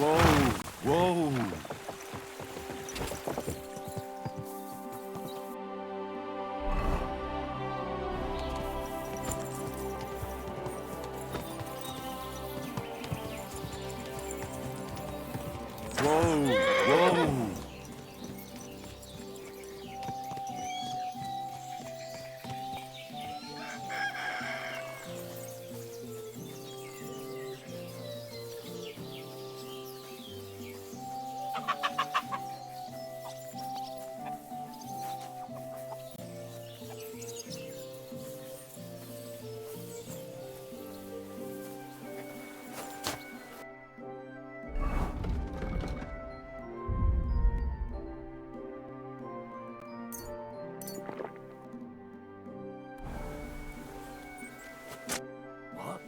Whoa, whoa. Whoa, whoa. What?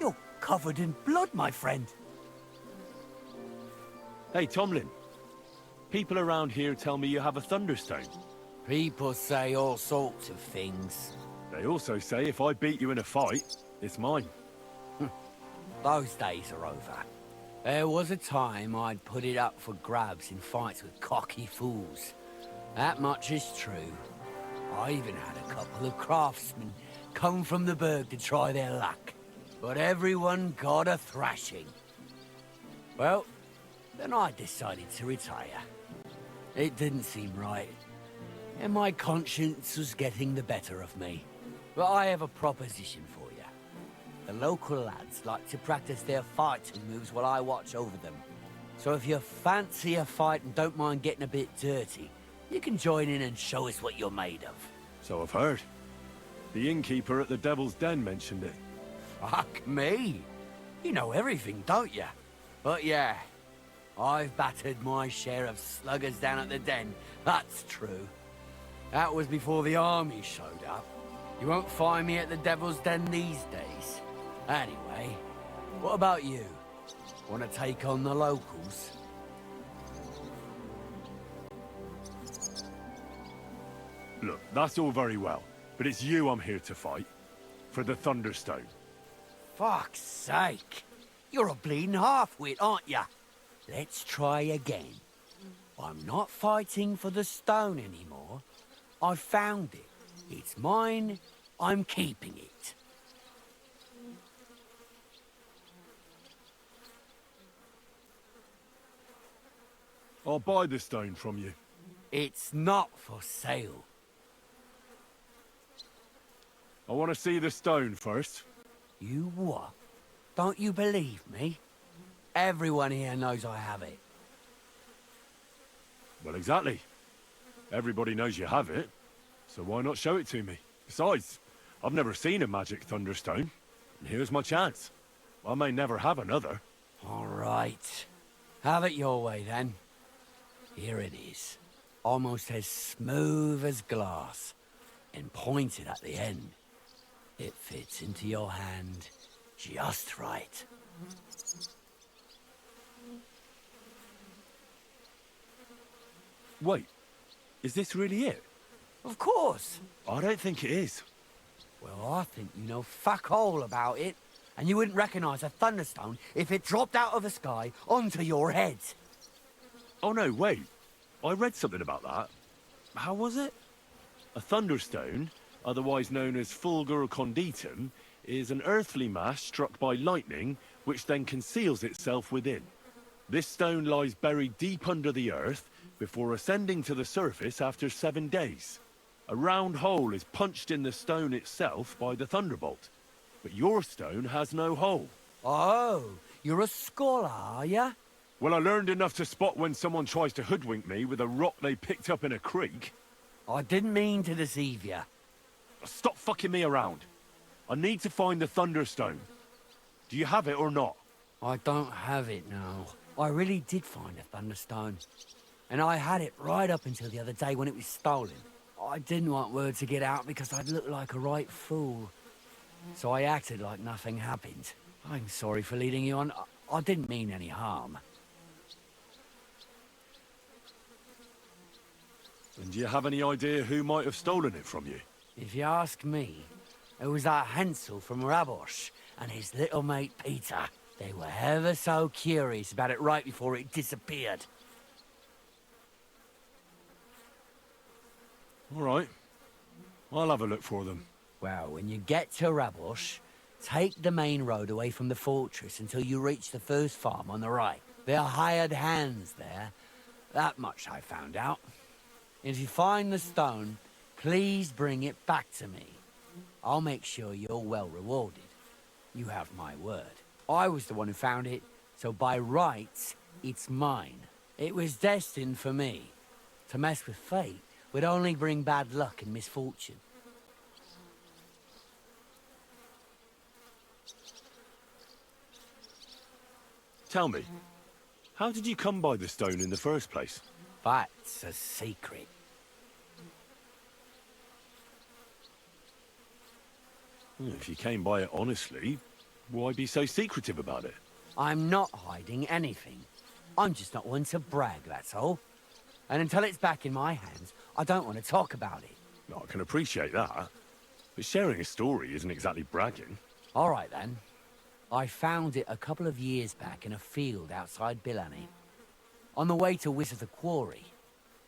You're covered in blood, my friend. Hey, Tomlin. People around here tell me you have a thunderstone. People say all sorts of things. They also say if I beat you in a fight, it's mine. Those days are over. There was a time I'd put it up for grabs in fights with cocky fools. That much is true. I even had a couple of craftsmen come from the burg to try their luck. But everyone got a thrashing. Well, then I decided to retire. It didn't seem right, and my conscience was getting the better of me. But I have a proposition for you. The local lads like to practice their fighting moves while I watch over them. So if you fancy a fight and don't mind getting a bit dirty, you can join in and show us what you're made of. So I've heard. The innkeeper at the Devil's Den mentioned it. Fuck me. You know everything, don't you? But yeah, I've battered my share of sluggers down at the Den, that's true. That was before the army showed up. You won't find me at the Devil's Den these days. Anyway, what about you? Want to take on the locals? Look, that's all very well, but it's you I'm here to fight. For the Thunderstone. Fuck's sake. You're a bleeding half-wit, aren't ya? Let's try again. I'm not fighting for the stone anymore. I found it. It's mine. I'm keeping it. I'll buy the stone from you. It's not for sale. I want to see the stone first. You what? Don't you believe me? Everyone here knows I have it. Well, exactly. Everybody knows you have it, so why not show it to me? Besides, I've never seen a magic thunderstone, and here's my chance. I may never have another. All right. Have it your way, then. Here it is. Almost as smooth as glass, and pointed at the end. It fits into your hand just right. Wait, is this really it? Of course. I don't think it is. Well, I think you know fuck all about it, and you wouldn't recognize a thunderstone if it dropped out of the sky onto your head. Oh no, wait. I read something about that. How was it? A thunderstone, otherwise known as fulgur conditum, is an earthly mass struck by lightning, which then conceals itself within. This stone lies buried deep under the earth before ascending to the surface after 7 days. A round hole is punched in the stone itself by the thunderbolt, but your stone has no hole. Oh, you're a scholar, are ya? Well, I learned enough to spot when someone tries to hoodwink me with a rock they picked up in a creek. I didn't mean to deceive ya. Stop fucking me around. I need to find the Thunderstone. Do you have it or not? I don't have it now. I really did find a Thunderstone. And I had it right up until the other day when it was stolen. I didn't want word to get out because I'd look like a right fool. So I acted like nothing happened. I'm sorry for leading you on. I didn't mean any harm. And do you have any idea who might have stolen it from you? If you ask me, it was that Hansel from Rabosh and his little mate Peter. They were ever so curious about it right before it disappeared. All right. I'll have a look for them. Well, when you get to Rabosh, take the main road away from the fortress until you reach the first farm on the right. There are hired hands there. That much I found out. If you find the stone, please bring it back to me. I'll make sure you're well rewarded. You have my word. I was the one who found it, so by rights, it's mine. It was destined for me. To mess with fate would only bring bad luck and misfortune. Tell me, how did you come by the stone in the first place? That's a secret. If you came by it honestly, why be so secretive about it? I'm not hiding anything. I'm just not one to brag, that's all. And until it's back in my hands, I don't want to talk about it. I can appreciate that, but sharing a story isn't exactly bragging. All right, then. I found it a couple of years back in a field outside Billany. On the way to visit the quarry.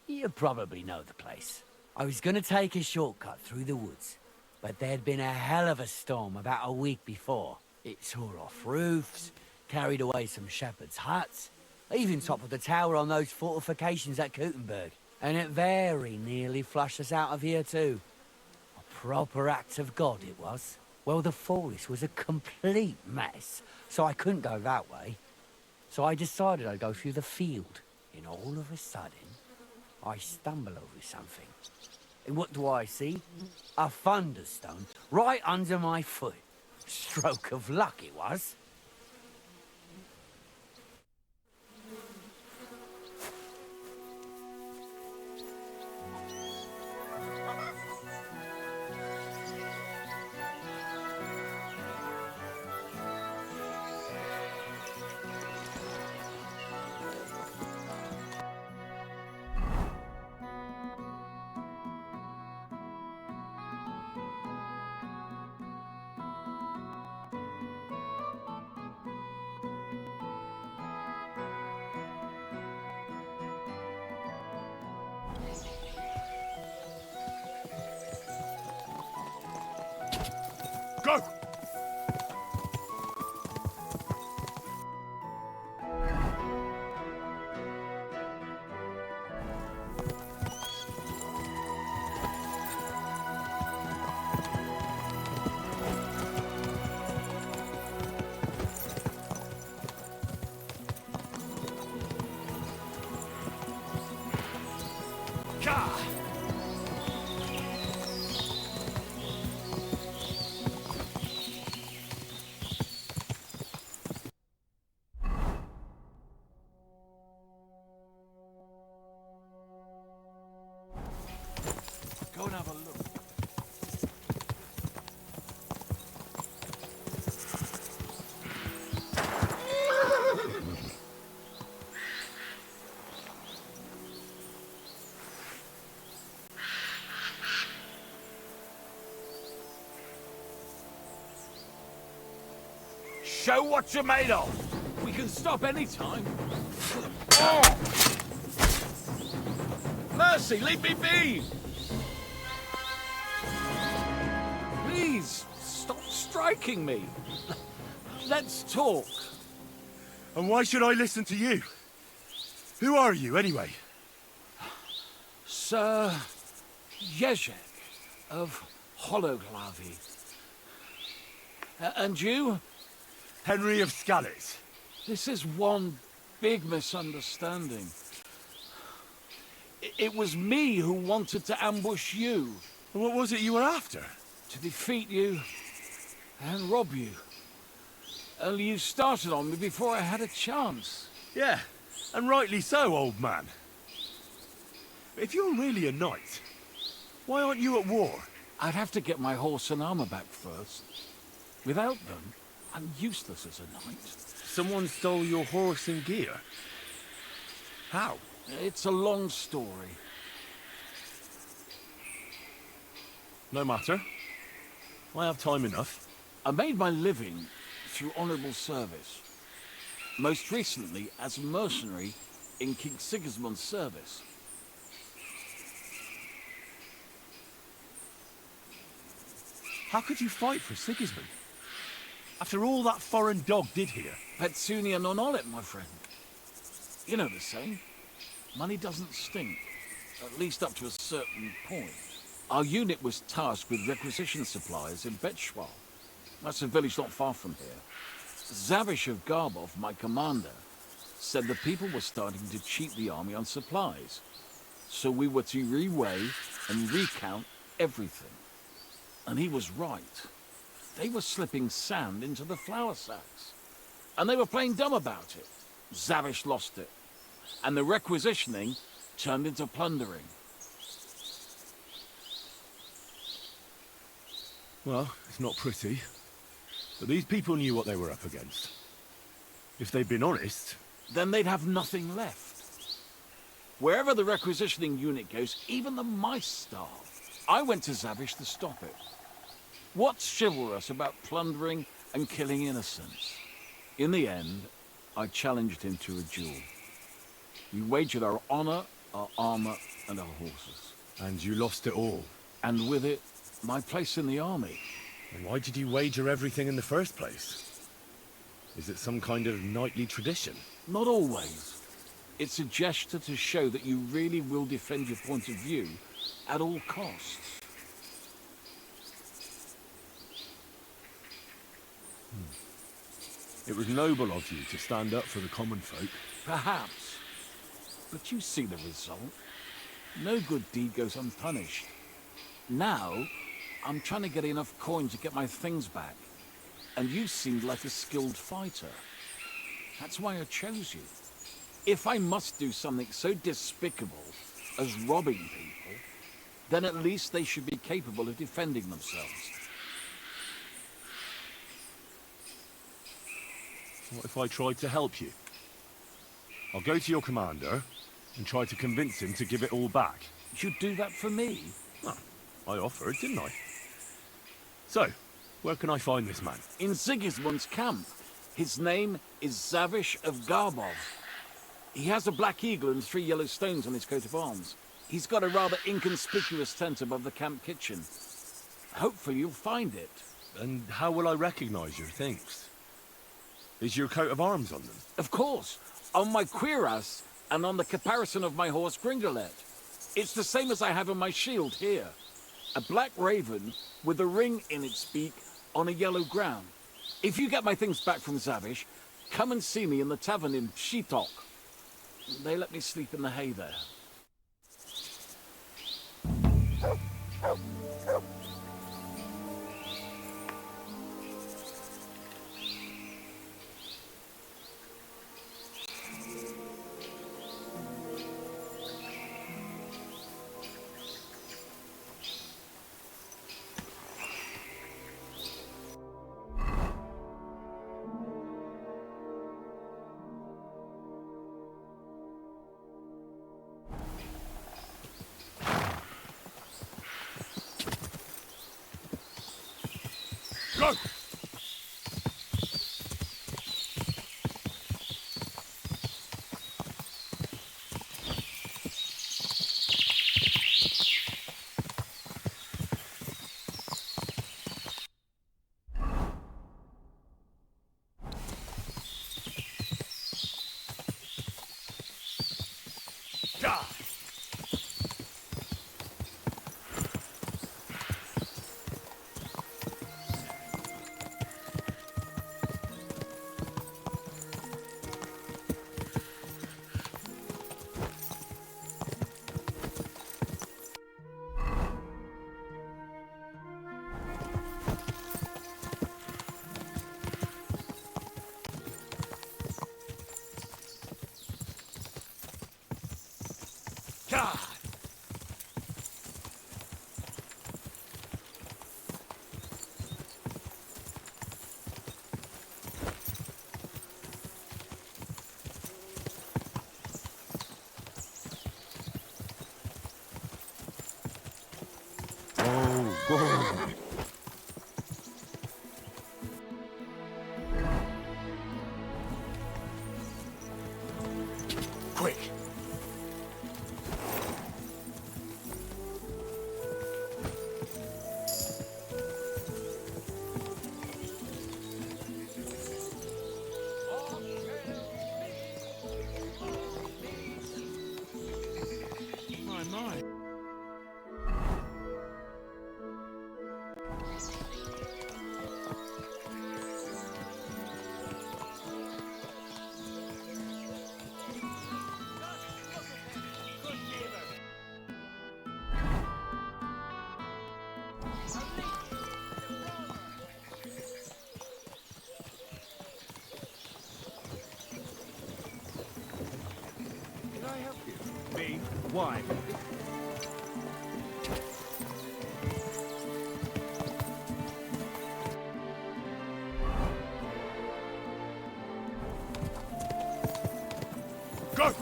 You probably know the place. I was going to take a shortcut through the woods, but there'd been a hell of a storm about a week before. It tore off roofs, carried away some shepherds' huts, even toppled the tower on those fortifications at Kuttenberg. And it very nearly flushed us out of here too. A proper act of God it was. Well, the forest was a complete mess, so I couldn't go that way. So I decided I'd go through the field. And all of a sudden, I stumble over something. And what do I see? A thunderstone right under my foot. Stroke of luck it was. Go! Go and have a look. Show what you're made of. We can stop any time. Oh! Mercy, leave me be! Please, stop striking me. Let's talk. And why should I listen to you? Who are you, anyway? Sir Ježek of Hollowglavy. And you? Henry of Skalitz. This is one big misunderstanding. It was me who wanted to ambush you. What was it you were after? To defeat you and rob you. Only you started on me before I had a chance. Yeah, and rightly so, old man. If you're really a knight, why aren't you at war? I'd have to get my horse and armor back first. Without them, I'm useless as a knight. Someone stole your horse and gear. How? It's a long story. No matter. I have time enough. I made my living through honorable service. Most recently as a mercenary in King Sigismund's service. How could you fight for Sigismund? After all that foreign dog did here. Petsunia non olet, my friend. You know the saying. Money doesn't stink. At least up to a certain point. Our unit was tasked with requisition supplies in Betschwal. That's a village not far from here. Zavish of Garbov, my commander, said the people were starting to cheat the army on supplies. So we were to reweigh and recount everything. And he was right. They were slipping sand into the flour sacks. And they were playing dumb about it. Zavish lost it. And the requisitioning turned into plundering. Well, it's not pretty. But these people knew what they were up against. If they'd been honest... Then they'd have nothing left. Wherever the requisitioning unit goes, even the mice starve. I went to Zavish to stop it. What's chivalrous about plundering and killing innocents? In the end, I challenged him to a duel. We wagered our honor, our armor, and our horses. And you lost it all. And with it, my place in the army. And why did you wager everything in the first place? Is it some kind of knightly tradition? Not always. It's a gesture to show that you really will defend your point of view at all costs. It was noble of you to stand up for the common folk. Perhaps. But you see the result. No good deed goes unpunished. Now, I'm trying to get enough coin to get my things back. And you seemed like a skilled fighter. That's why I chose you. If I must do something so despicable as robbing people, then at least they should be capable of defending themselves. What if I tried to help you? I'll go to your commander and try to convince him to give it all back. You'd do that for me? Well, I offered, didn't I? So, where can I find this man? In Sigismund's camp. His name is Zavish of Garbov. He has a black eagle and 3 yellow stones on his coat of arms. He's got a rather inconspicuous tent above the camp kitchen. Hopefully you'll find it. And how will I recognize your things? Is your coat of arms on them? Of course, on my cuirass and on the caparison of my horse Gringolet. It's the same as I have on my shield here. A black raven with a ring in its beak on a yellow ground. If you get my things back from Zavish, come and see me in the tavern in Shitok. They let me sleep in the hay there. Go! God! Quick! My. Can I help you? Me? Why? Go!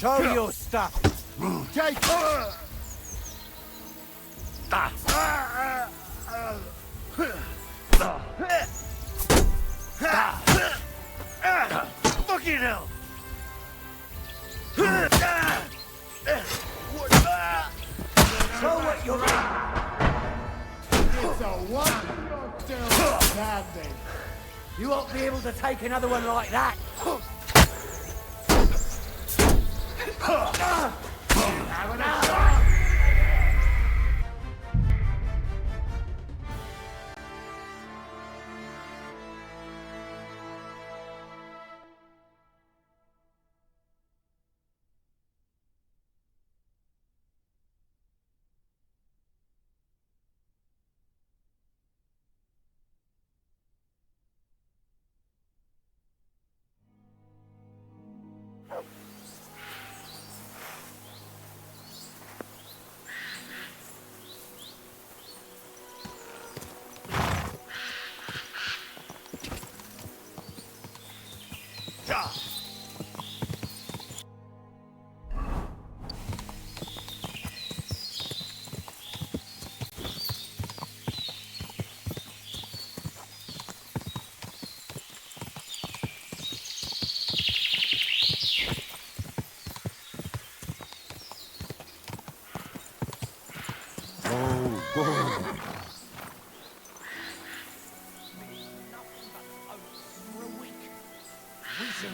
Show your stuff! Take Fucking hell! Show what you're in! It's a one-shot dandy. You won't be able to take another one like that!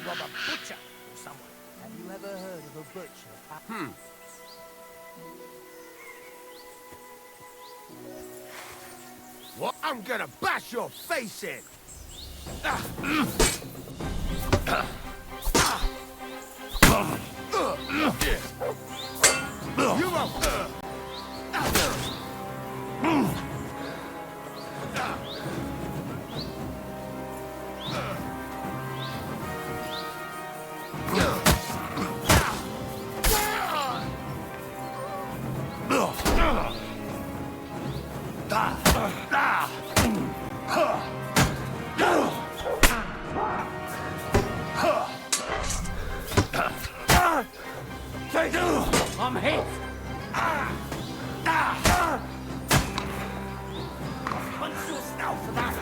Rob a butcher or someone. Have you ever heard of a butcher? What? I'm gonna bash your face in! You won't! I'm hit! Punch your snout for that!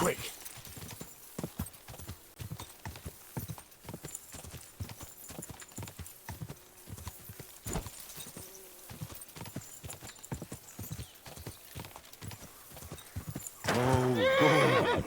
Quick! Oh, God!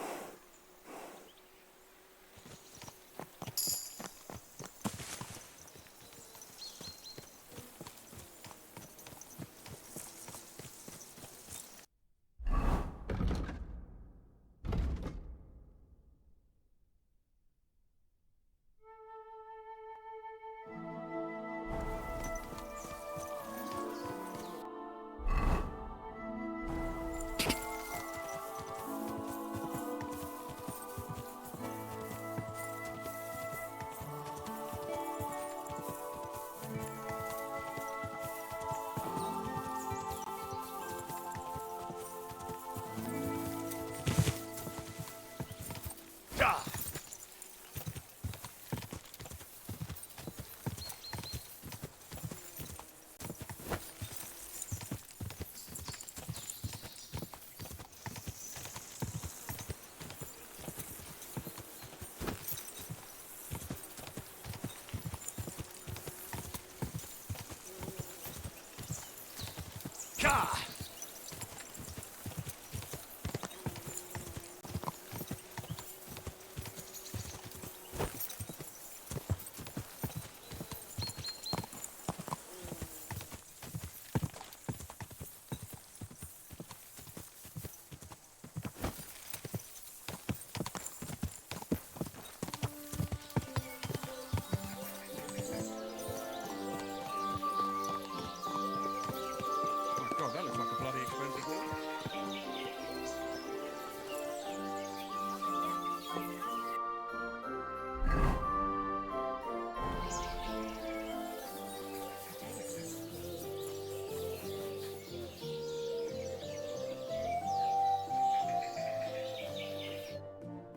Ah! Gah! My God, that looks like a bloody expensive one.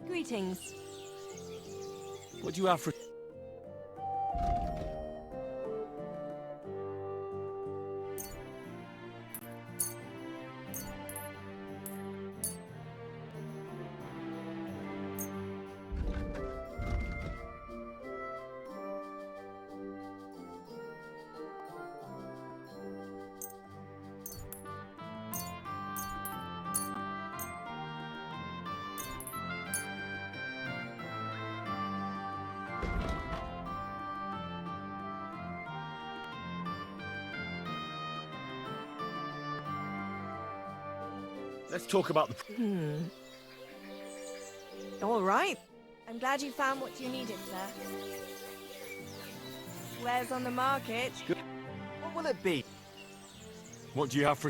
Greetings. What do you have for... Let's talk about the... All right. I'm glad you found what you needed, sir. Wares on the market. What will it be? What do you have for...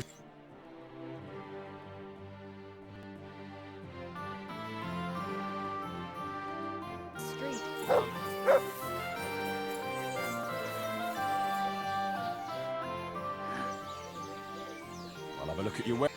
Street. I'll have a look at your web.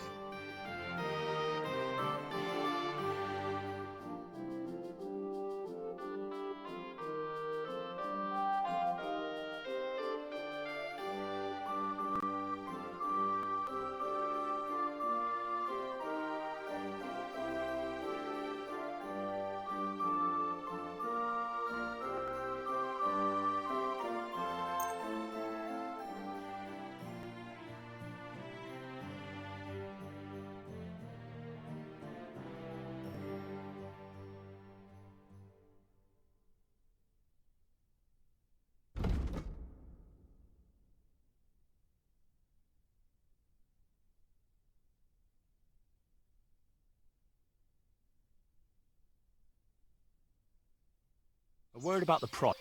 A word about the price.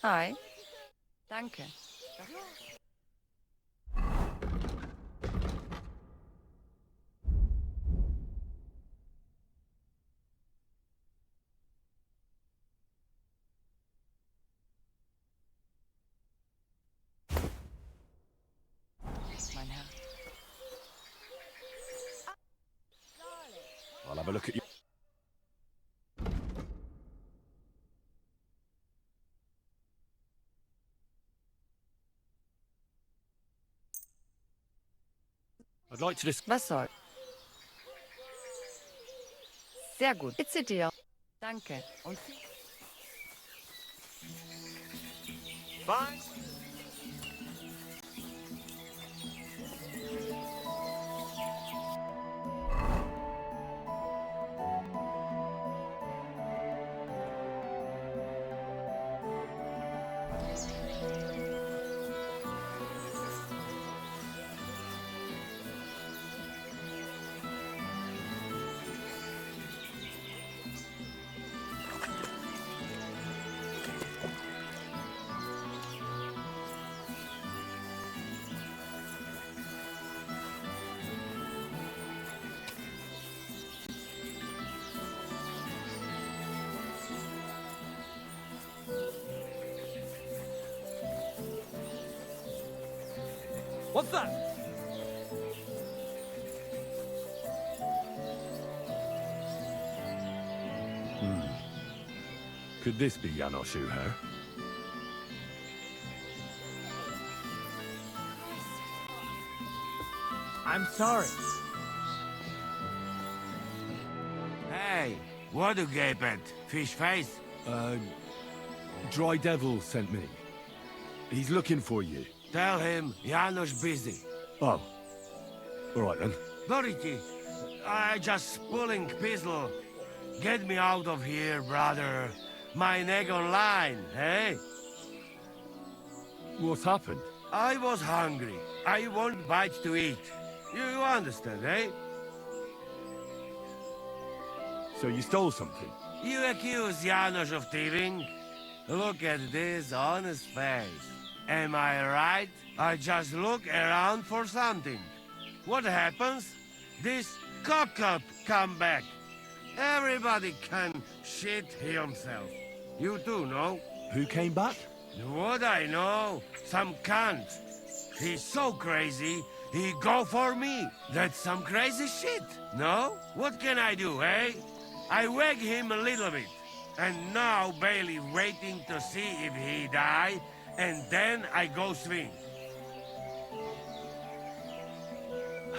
Hi. Danke. Mein Herr. I'll have a look at you. I'd like to just... Was soll? Sehr gut. It's a deal. Danke. Und Fine. What's that? Could this be Janos Uher? I'm sorry. Hey, what you gape at? Fish face? Dry Devil sent me. He's looking for you. Tell him Janos busy. Oh. All right then. Dorothy, I just pulling pistol. Get me out of here, brother. My neck on line, hey? What's happened? I was hungry. I want bite to eat. You understand, eh? So you stole something? You accuse Janos of thieving? Look at this honest face. Am I right? I just look around for something. What happens? This cock-up come back. Everybody can shit himself. You too, no? Who came back? What I know? Some cunt. He's so crazy, he go for me. That's some crazy shit, no? What can I do, eh? I wag him a little bit. And now Bailey waiting to see if he die, and then I go swing.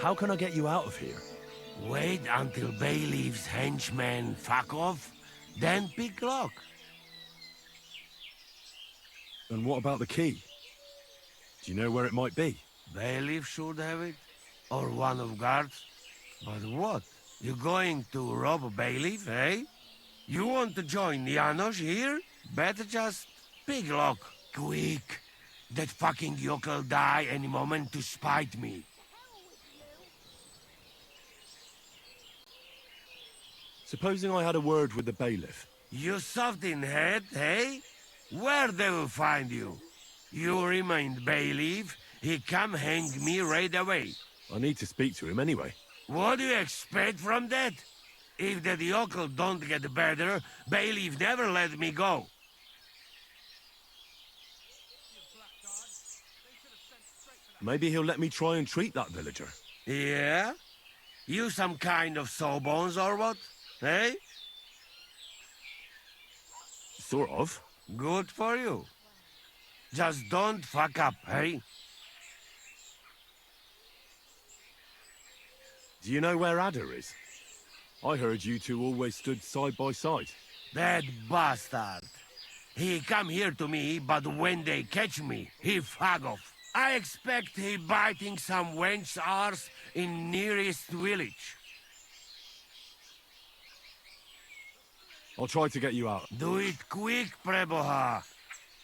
How can I get you out of here? Wait until Bailey's henchmen fuck off, then pick lock. And what about the key? Do you know where it might be? Bailiff should have it, or one of guards. But what? You going to rob a bailiff, eh? You want to join Janos here? Better just pick lock, quick. That fucking yokel die any moment to spite me. Supposing I had a word with the bailiff. You soft in head, eh? Where they will find you? You remain bailiff, he come hang me right away. I need to speak to him anyway. What do you expect from that? If that yokel don't get better, bailiff never let me go. Maybe he'll let me try and treat that villager. Yeah? You some kind of sawbones or what? Eh? Sort of. Good for you. Just don't fuck up, eh? Do you know where Ada is? I heard you two always stood side by side. That bastard. He come here to me, but when they catch me, he fuck off. I expect he biting some wench arse in nearest village. I'll try to get you out. Do it quick, Preboha.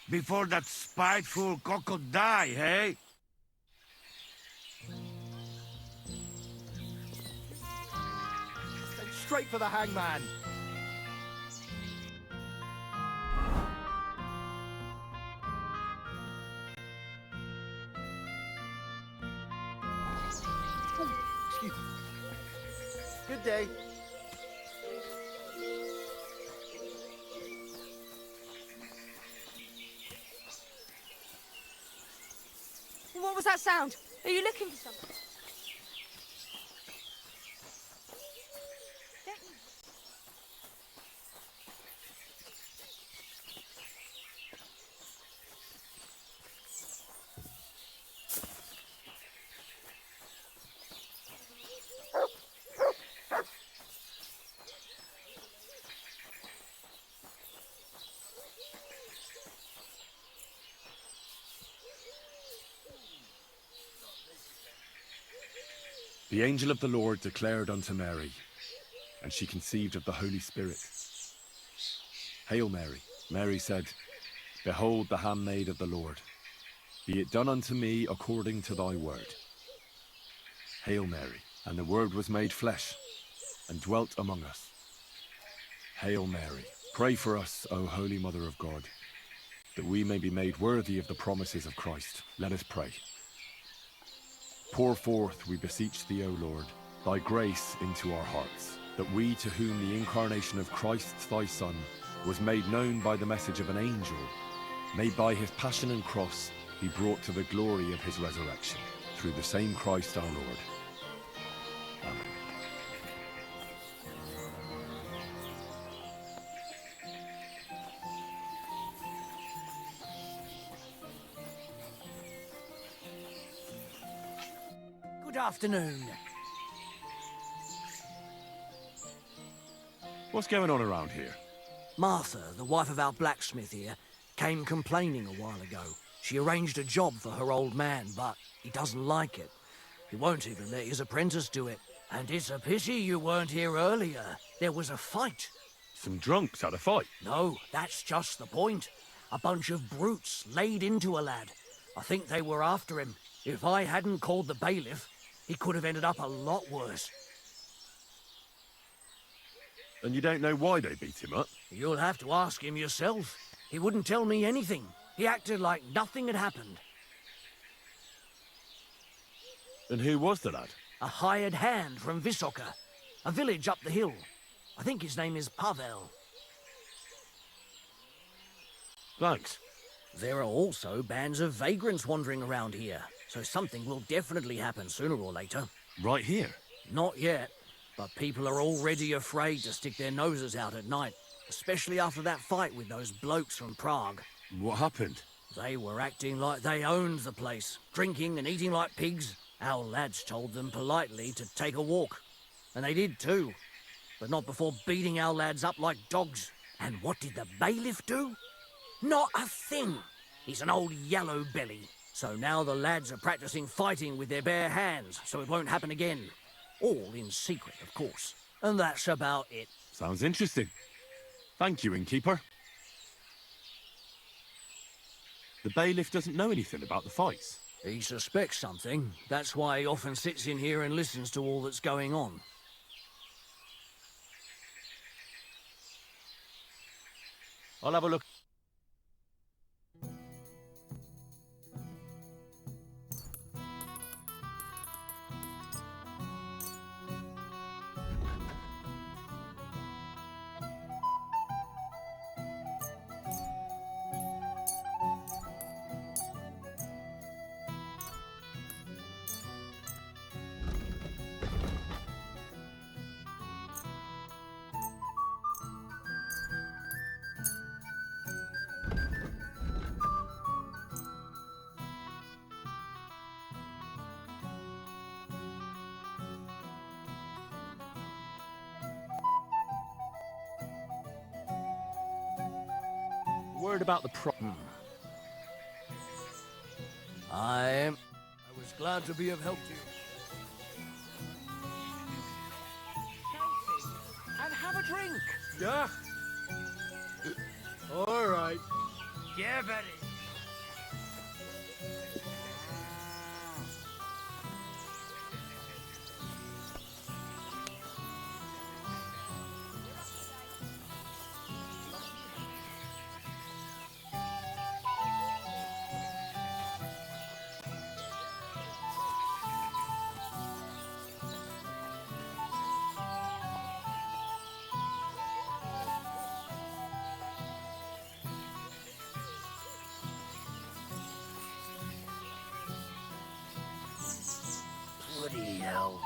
Before that spiteful cockle die, hey? Straight for the hangman. Excuse me. Good day. What was that sound? Are you looking for something? The angel of the Lord declared unto Mary, and she conceived of the Holy Spirit. Hail Mary. Mary said, Behold the handmaid of the Lord. Be it done unto me according to thy word. Hail Mary. And the Word was made flesh, and dwelt among us. Hail Mary. Pray for us, O Holy Mother of God, that we may be made worthy of the promises of Christ. Let us pray. Pour forth, we beseech thee, O Lord, thy grace into our hearts, that we, to whom the incarnation of Christ thy Son was made known by the message of an angel, may by his passion and cross be brought to the glory of his resurrection, through the same Christ our Lord. Amen. Good afternoon. What's going on around here? Martha, the wife of our blacksmith here, came complaining a while ago. She arranged a job for her old man, but he doesn't like it. He won't even let his apprentice do it. And it's a pity you weren't here earlier. There was a fight. Some drunks had a fight. No, that's just the point. A bunch of brutes laid into a lad. I think they were after him. If I hadn't called the bailiff, he could have ended up a lot worse. And you don't know why they beat him up? You'll have to ask him yourself. He wouldn't tell me anything. He acted like nothing had happened. And who was the lad? A hired hand from Visoka, a village up the hill. I think his name is Pavel. Thanks. There are also bands of vagrants wandering around here, so something will definitely happen sooner or later. Right here? Not yet, but people are already afraid to stick their noses out at night, especially after that fight with those blokes from Prague. What happened? They were acting like they owned the place, drinking and eating like pigs. Our lads told them politely to take a walk, and they did too, but not before beating our lads up like dogs. And what did the bailiff do? Not a thing. He's an old yellow belly. So now the lads are practicing fighting with their bare hands, so it won't happen again. All in secret, of course. And that's about it. Sounds interesting. Thank you, innkeeper. The bailiff doesn't know anything about the fights. He suspects something. That's why he often sits in here and listens to all that's going on. I'll have a look. Word about the I was glad to be of help to you. And have a drink. Yeah. All right. Yeah, Betty. Bloody hell.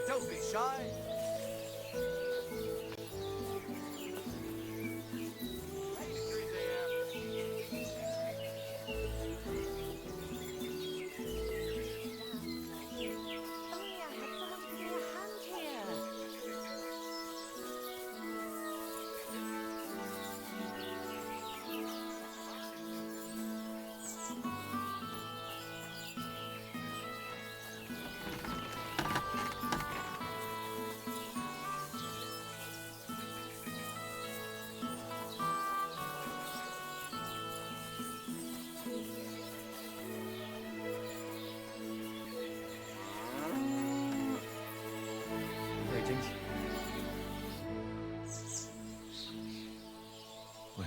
Don't be shy.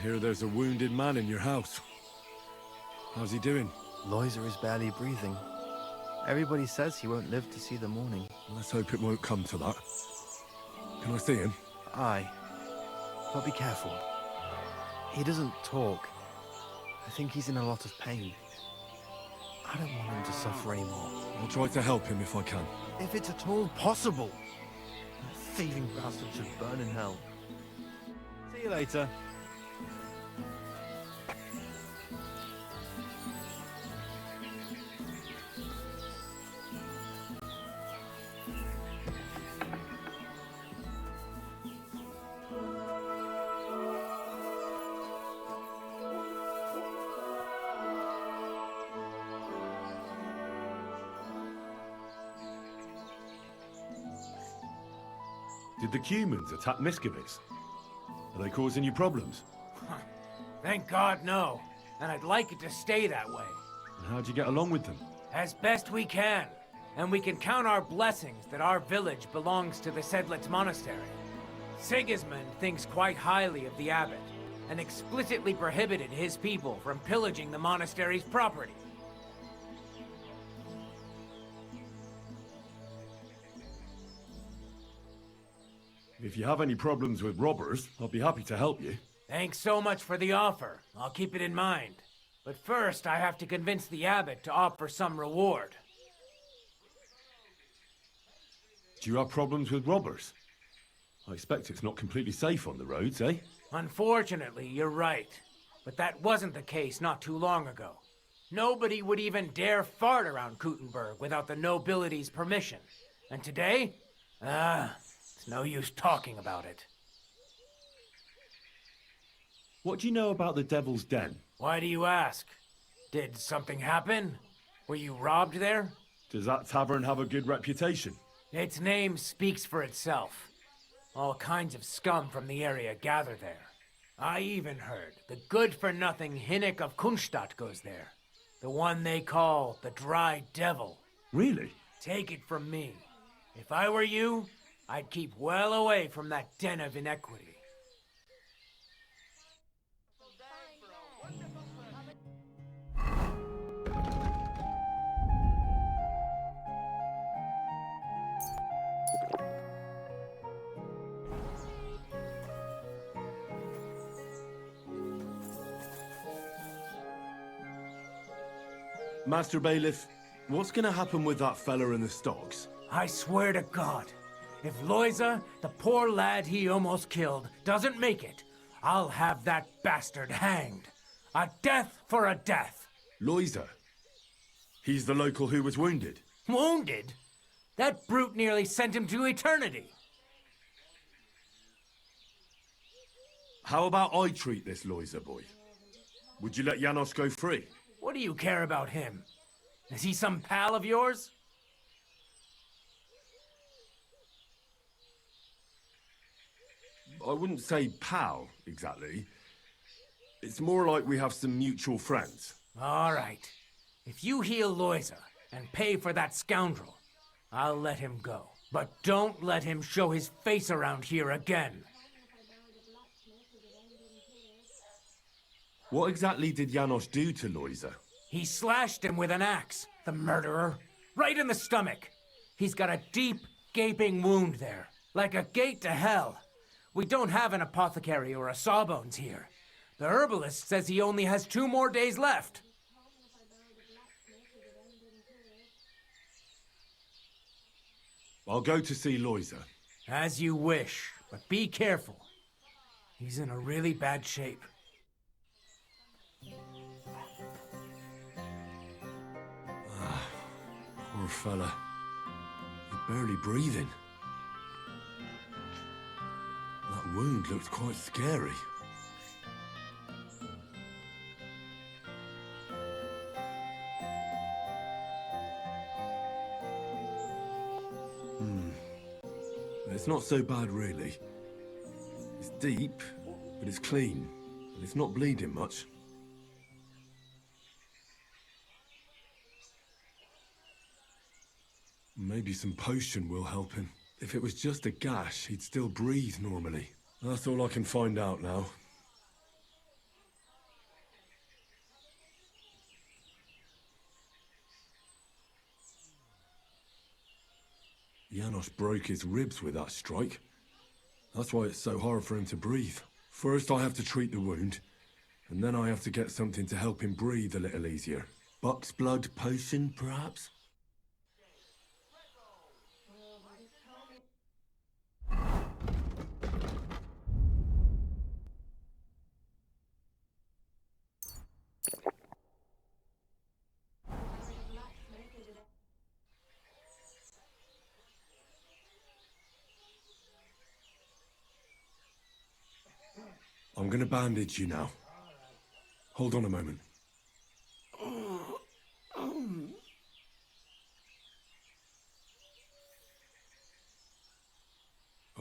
I hear there's a wounded man in your house. How's he doing? Loiser is barely breathing. Everybody says he won't live to see the morning. Let's hope it won't come to that. Can I see him? Aye. But be careful. He doesn't talk. I think he's in a lot of pain. I don't want him to suffer anymore. I'll try to help him if I can. If it's at all possible. That thieving bastard should burn in hell. See you later. Did the humans attack Miskovitz? Are they causing you problems? Thank God, no. And I'd like it to stay that way. And how'd you get along with them? As best we can. And we can count our blessings that our village belongs to the Sedlitz Monastery. Sigismund thinks quite highly of the abbot, and explicitly prohibited his people from pillaging the monastery's property. If you have any problems with robbers, I'll be happy to help you. Thanks so much for the offer. I'll keep it in mind. But first, I have to convince the abbot to offer some reward. Do you have problems with robbers? I expect it's not completely safe on the roads, eh? Unfortunately, you're right. But that wasn't the case not too long ago. Nobody would even dare fart around Kuttenberg without the nobility's permission. And today? It's no use talking about it. What do you know about the Devil's Den? Why do you ask? Did something happen? Were you robbed there? Does that tavern have a good reputation? Its name speaks for itself. All kinds of scum from the area gather there. I even heard the good-for-nothing Hinnick of Kunstadt goes there. The one they call the Dry Devil. Really? Take it from me. If I were you, I'd keep well away from that den of inequity. Master Bailiff, what's gonna happen with that fella in the stocks? I swear to God, if Loiza, the poor lad he almost killed, doesn't make it, I'll have that bastard hanged. A death for a death. Loiza? He's the local who was wounded. Wounded? That brute nearly sent him to eternity. How about I treat this Loiza boy? Would you let Janos go free? What do you care about him? Is he some pal of yours? I wouldn't say pal, exactly. It's more like we have some mutual friends. All right. If you heal Loiza and pay for that scoundrel, I'll let him go. But don't let him show his face around here again. What exactly did Janos do to Loiza? He slashed him with an axe, the murderer. Right in the stomach. He's got a deep, gaping wound there. Like a gate to hell. We don't have an apothecary or a sawbones here. The herbalist says he only has 2 more days left. I'll go to see Loiza. As you wish, but be careful. He's in a really bad shape. Poor fella. He's barely breathing. That wound looked quite scary. It's not so bad, really. It's deep, but it's clean, and it's not bleeding much. Maybe some potion will help him. If it was just a gash, he'd still breathe normally. That's all I can find out now. Janos broke his ribs with that strike. That's why it's so hard for him to breathe. First I have to treat the wound, and then I have to get something to help him breathe a little easier. Buck's blood potion, perhaps? I'm gonna bandage you now. Hold on a moment.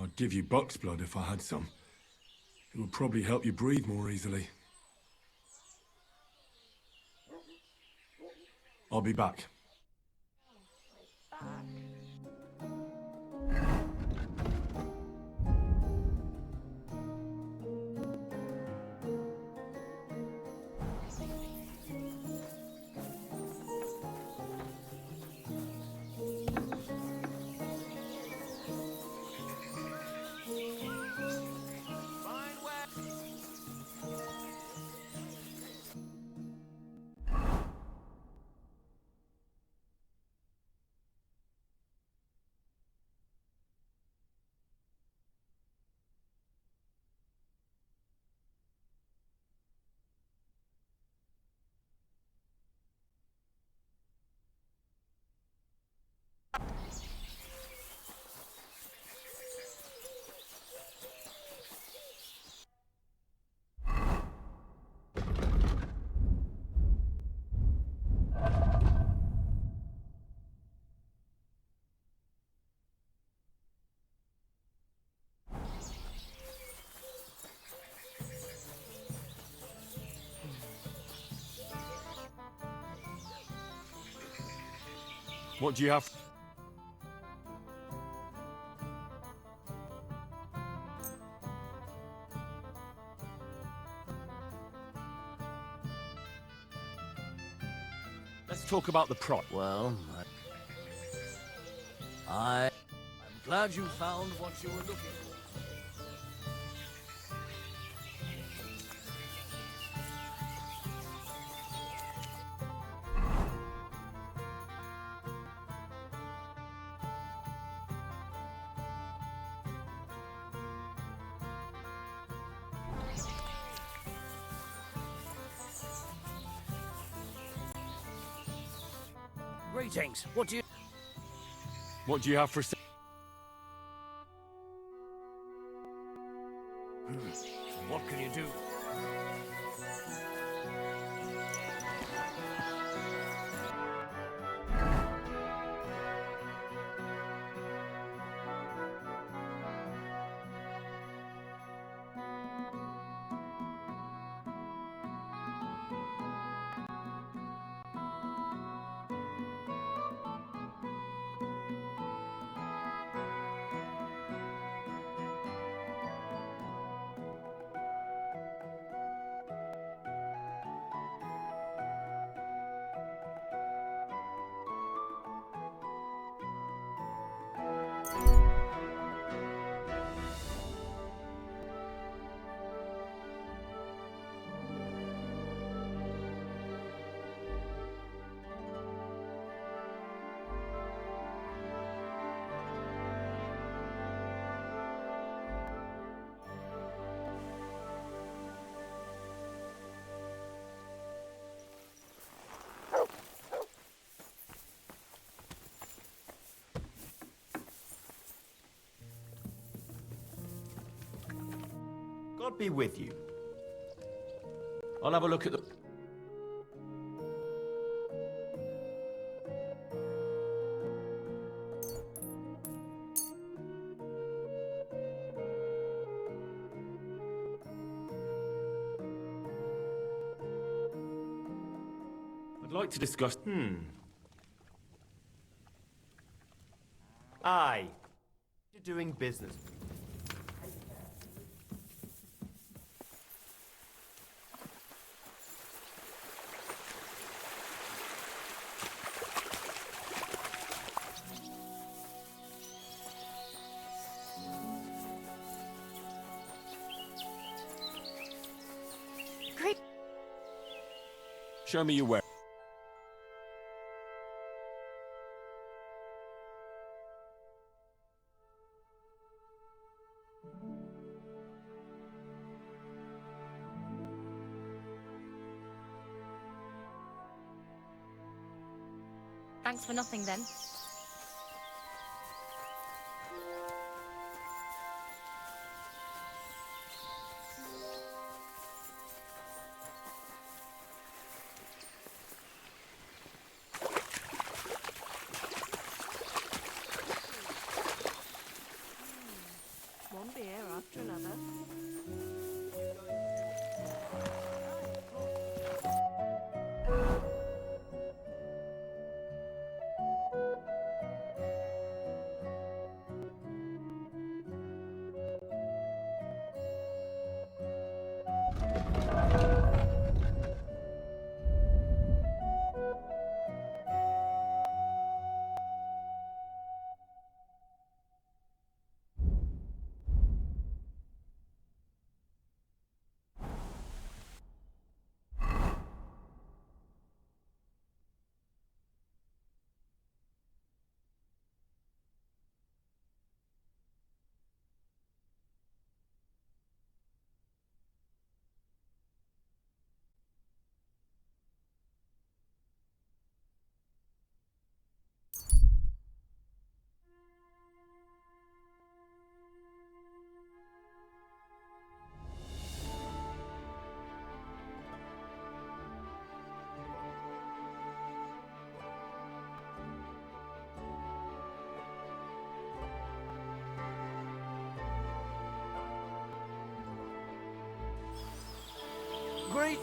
I'd give you Buck's blood if I had some. It would probably help you breathe more easily. I'll be back. What do you have? Let's talk about the prop. Well, I'm glad you found what you were looking for. Greetings. What do you have for sale? What can you do? God be with you. I'll have a look at the... I'd like to discuss... Aye. You're doing business. Show me your way. Thanks for nothing, then. One beer after another. Great.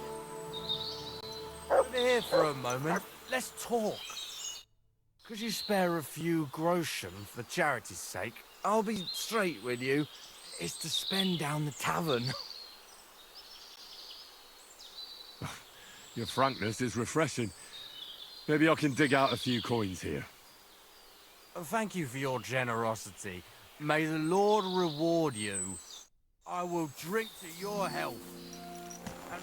Over here for a moment. Let's talk. Could you spare a few groschen for charity's sake? I'll be straight with you. It's to spend down the tavern. Your frankness is refreshing. Maybe I can dig out a few coins here. Thank you for your generosity. May the Lord reward you. I will drink to your health. And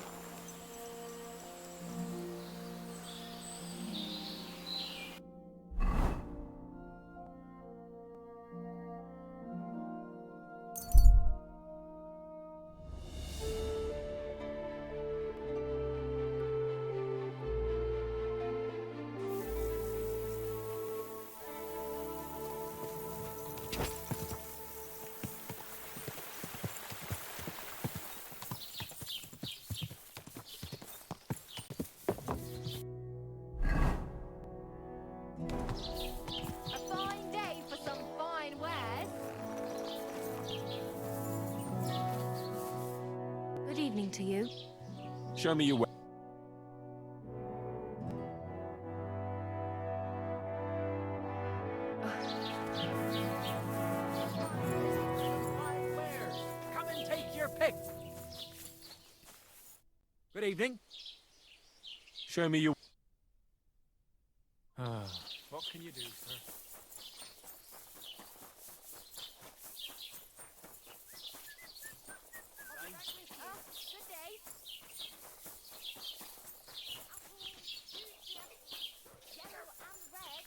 A fine day for some fine wares. Good evening to you. Show me your way. come and take your pick. Good evening. Show me your... What can you do, sir? Good day. Yellow and red.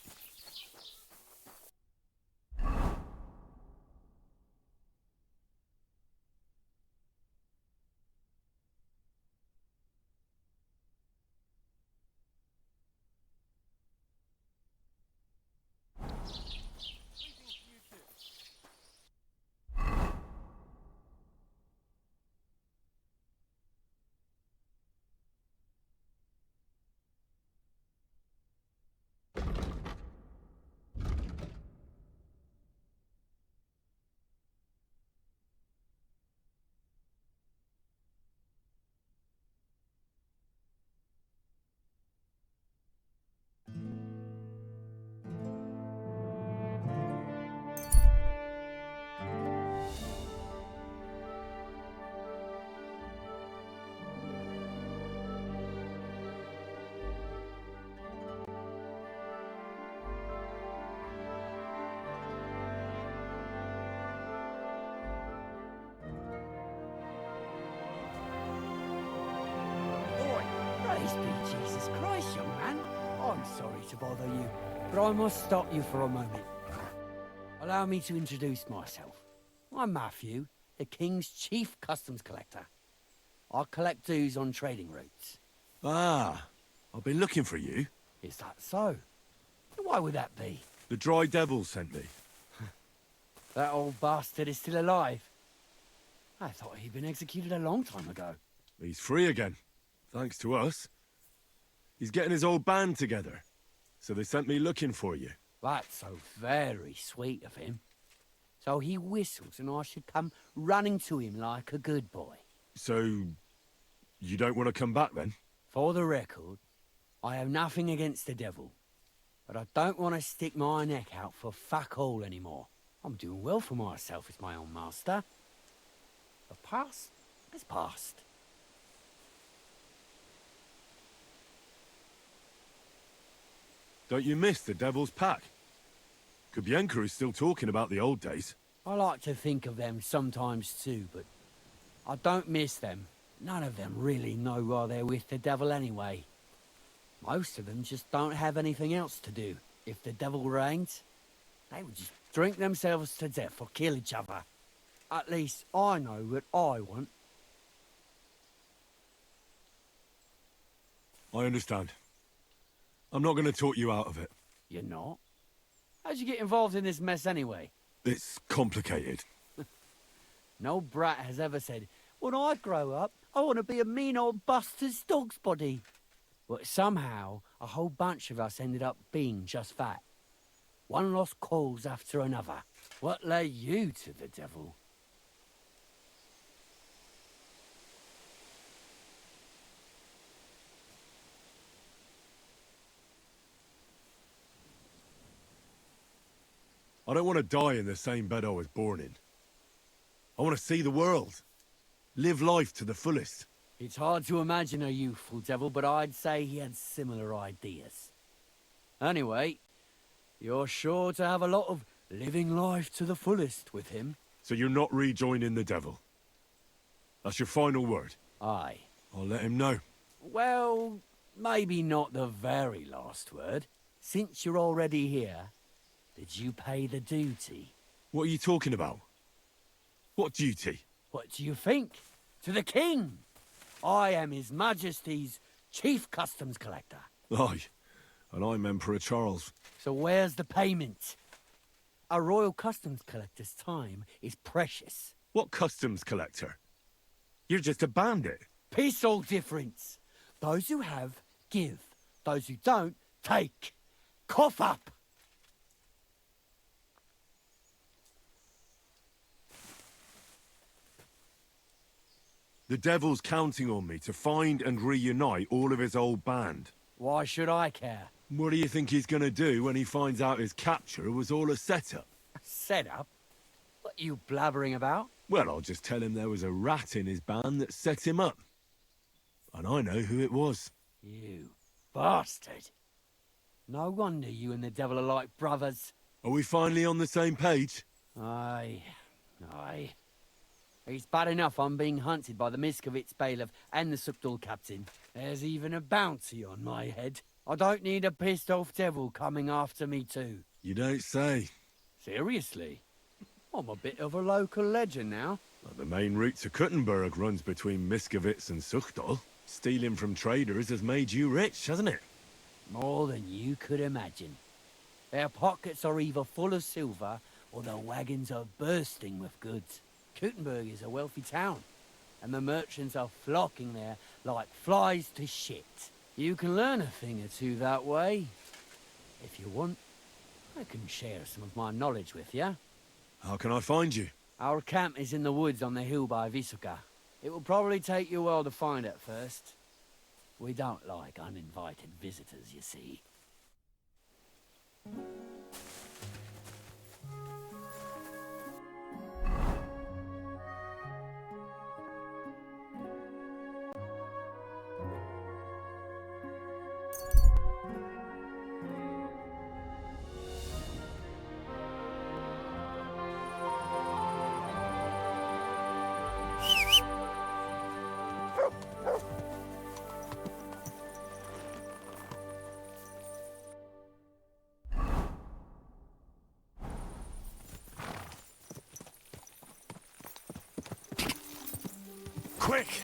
Praise be Jesus Christ, young man. I'm sorry to bother you, but I must stop you for a moment. Allow me to introduce myself. I'm Matthew, the King's chief customs collector. I collect dues on trading routes. Ah, I've been looking for you. Is that so? Why would that be? The Dry Devil sent me. That old bastard is still alive. I thought he'd been executed a long time ago. He's free again, thanks to us. He's getting his old band together, so they sent me looking for you. That's so very sweet of him. So he whistles and I should come running to him like a good boy. So, you don't want to come back then? For the record, I have nothing against the devil, but I don't want to stick my neck out for fuck all anymore. I'm doing well for myself as my own master. The past is past. Don't you miss the Devil's Pack? Kubienka is still talking about the old days. I like to think of them sometimes too, but I don't miss them. None of them really know why they're with the devil anyway. Most of them just don't have anything else to do. If the devil reigns, they would just drink themselves to death or kill each other. At least I know what I want. I understand. I'm not going to talk you out of it. You're not? How'd you get involved in this mess anyway? It's complicated. No brat has ever said, when I grow up, I want to be a mean old bastard's dog's body. But somehow, a whole bunch of us ended up being just that. One lost cause after another. What lay you to the devil? I don't want to die in the same bed I was born in. I want to see the world. Live life to the fullest. It's hard to imagine a youthful devil, but I'd say he had similar ideas. Anyway, you're sure to have a lot of living life to the fullest with him. So you're not rejoining the devil? That's your final word? Aye. I'll let him know. Well, maybe not the very last word. Since you're already here, did you pay the duty? What are you talking about? What duty? What do you think? To the king! I am His Majesty's chief customs collector. Aye, and I'm Emperor Charles. So where's the payment? A royal customs collector's time is precious. What customs collector? You're just a bandit. Peace all difference. Those who have, give. Those who don't, take. Cough up! The devil's counting on me to find and reunite all of his old band. Why should I care? What do you think he's gonna do when he finds out his capture was all a setup? Setup? What are you blabbering about? Well, I'll just tell him there was a rat in his band that set him up. And I know who it was. You bastard. No wonder you and the devil are like brothers. Are we finally on the same page? Aye. It's bad enough I'm being hunted by the Miskovitz bailiff and the Sukdal captain. There's even a bounty on my head. I don't need a pissed off devil coming after me too. You don't say. Seriously? I'm a bit of a local legend now. Well, the main route to Kuttenberg runs between Miskovitz and Suchdal. Stealing from traders has made you rich, hasn't it? More than you could imagine. Their pockets are either full of silver or their wagons are bursting with goods. Kuttenberg is a wealthy town, and the merchants are flocking there like flies to shit. You can learn a thing or two that way. If you want, I can share some of my knowledge with you. How can I find you? Our camp is in the woods on the hill by Visuka. It will probably take you a while to find it first. We don't like uninvited visitors, you see. Quick!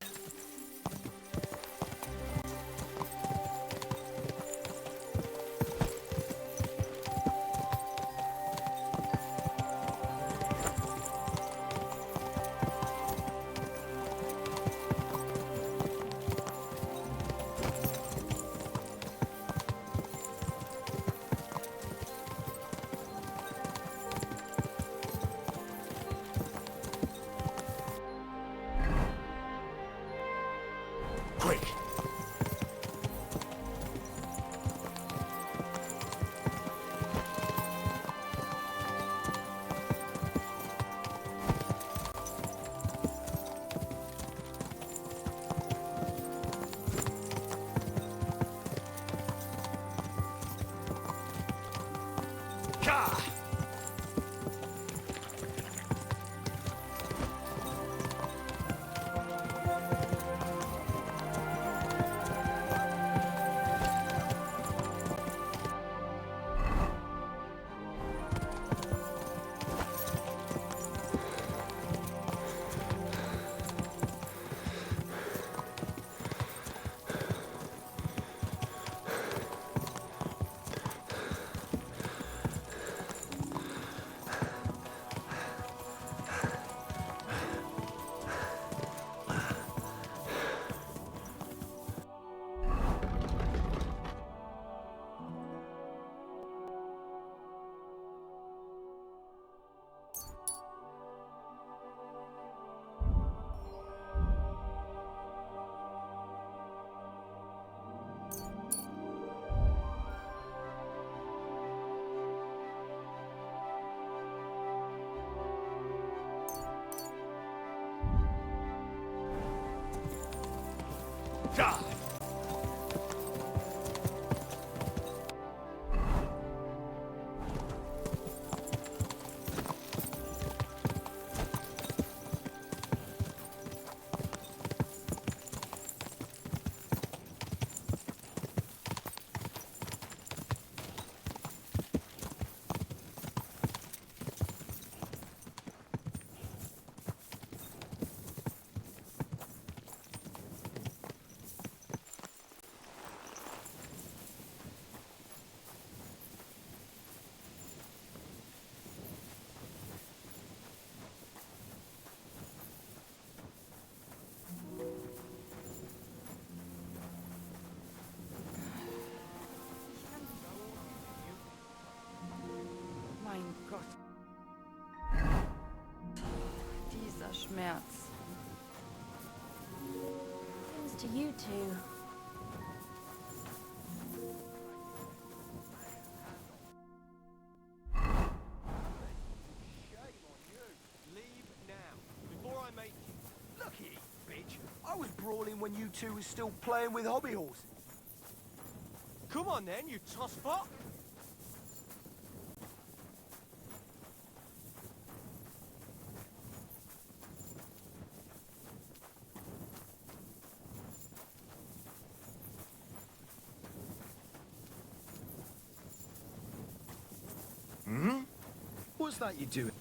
Quick! Gah! Gah! Mein Gott. Dieser Schmerz. Thanks to you two. Leave now, before I make you. Look here, bitch. I was brawling when you two was still playing with hobby horses. Come on then, you tosspot. Hmm? What's that you doing?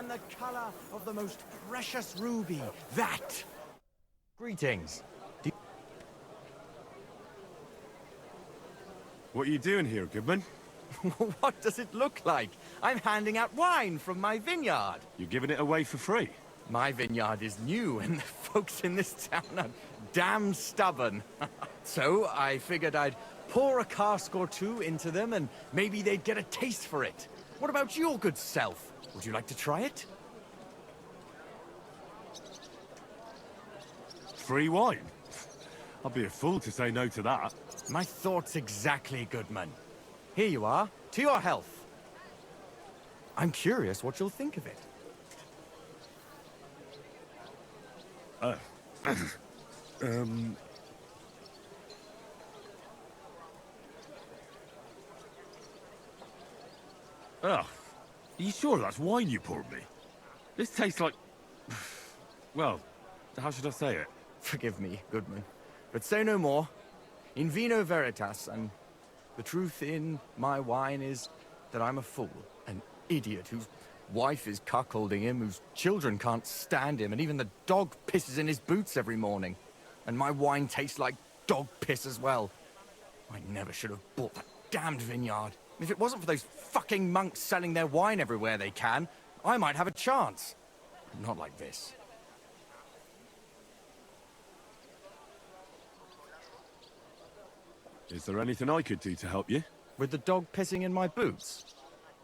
and the color of the most precious ruby. That! Greetings. What are you doing here, Goodman? What does it look like? I'm handing out wine from my vineyard. You're giving it away for free? My vineyard is new, and the folks in this town are damn stubborn. So I figured I'd pour a cask or two into them, and maybe they'd get a taste for it. What about your good self? Would you like to try it? Free wine? I'd be a fool to say no to that. My thoughts exactly, Goodman. Here you are, to your health. I'm curious what you'll think of it. Oh, are you sure that's wine you poured me? This tastes like... Well, how should I say it? Forgive me, Goodman, but say no more. In vino veritas, and the truth in my wine is that I'm a fool, an idiot whose wife is cuckolding him, whose children can't stand him, and even the dog pisses in his boots every morning. And my wine tastes like dog piss as well. I never should have bought that damned vineyard. If it wasn't for those fucking monks selling their wine everywhere they can, I might have a chance. Not like this. Is there anything I could do to help you? With the dog pissing in my boots?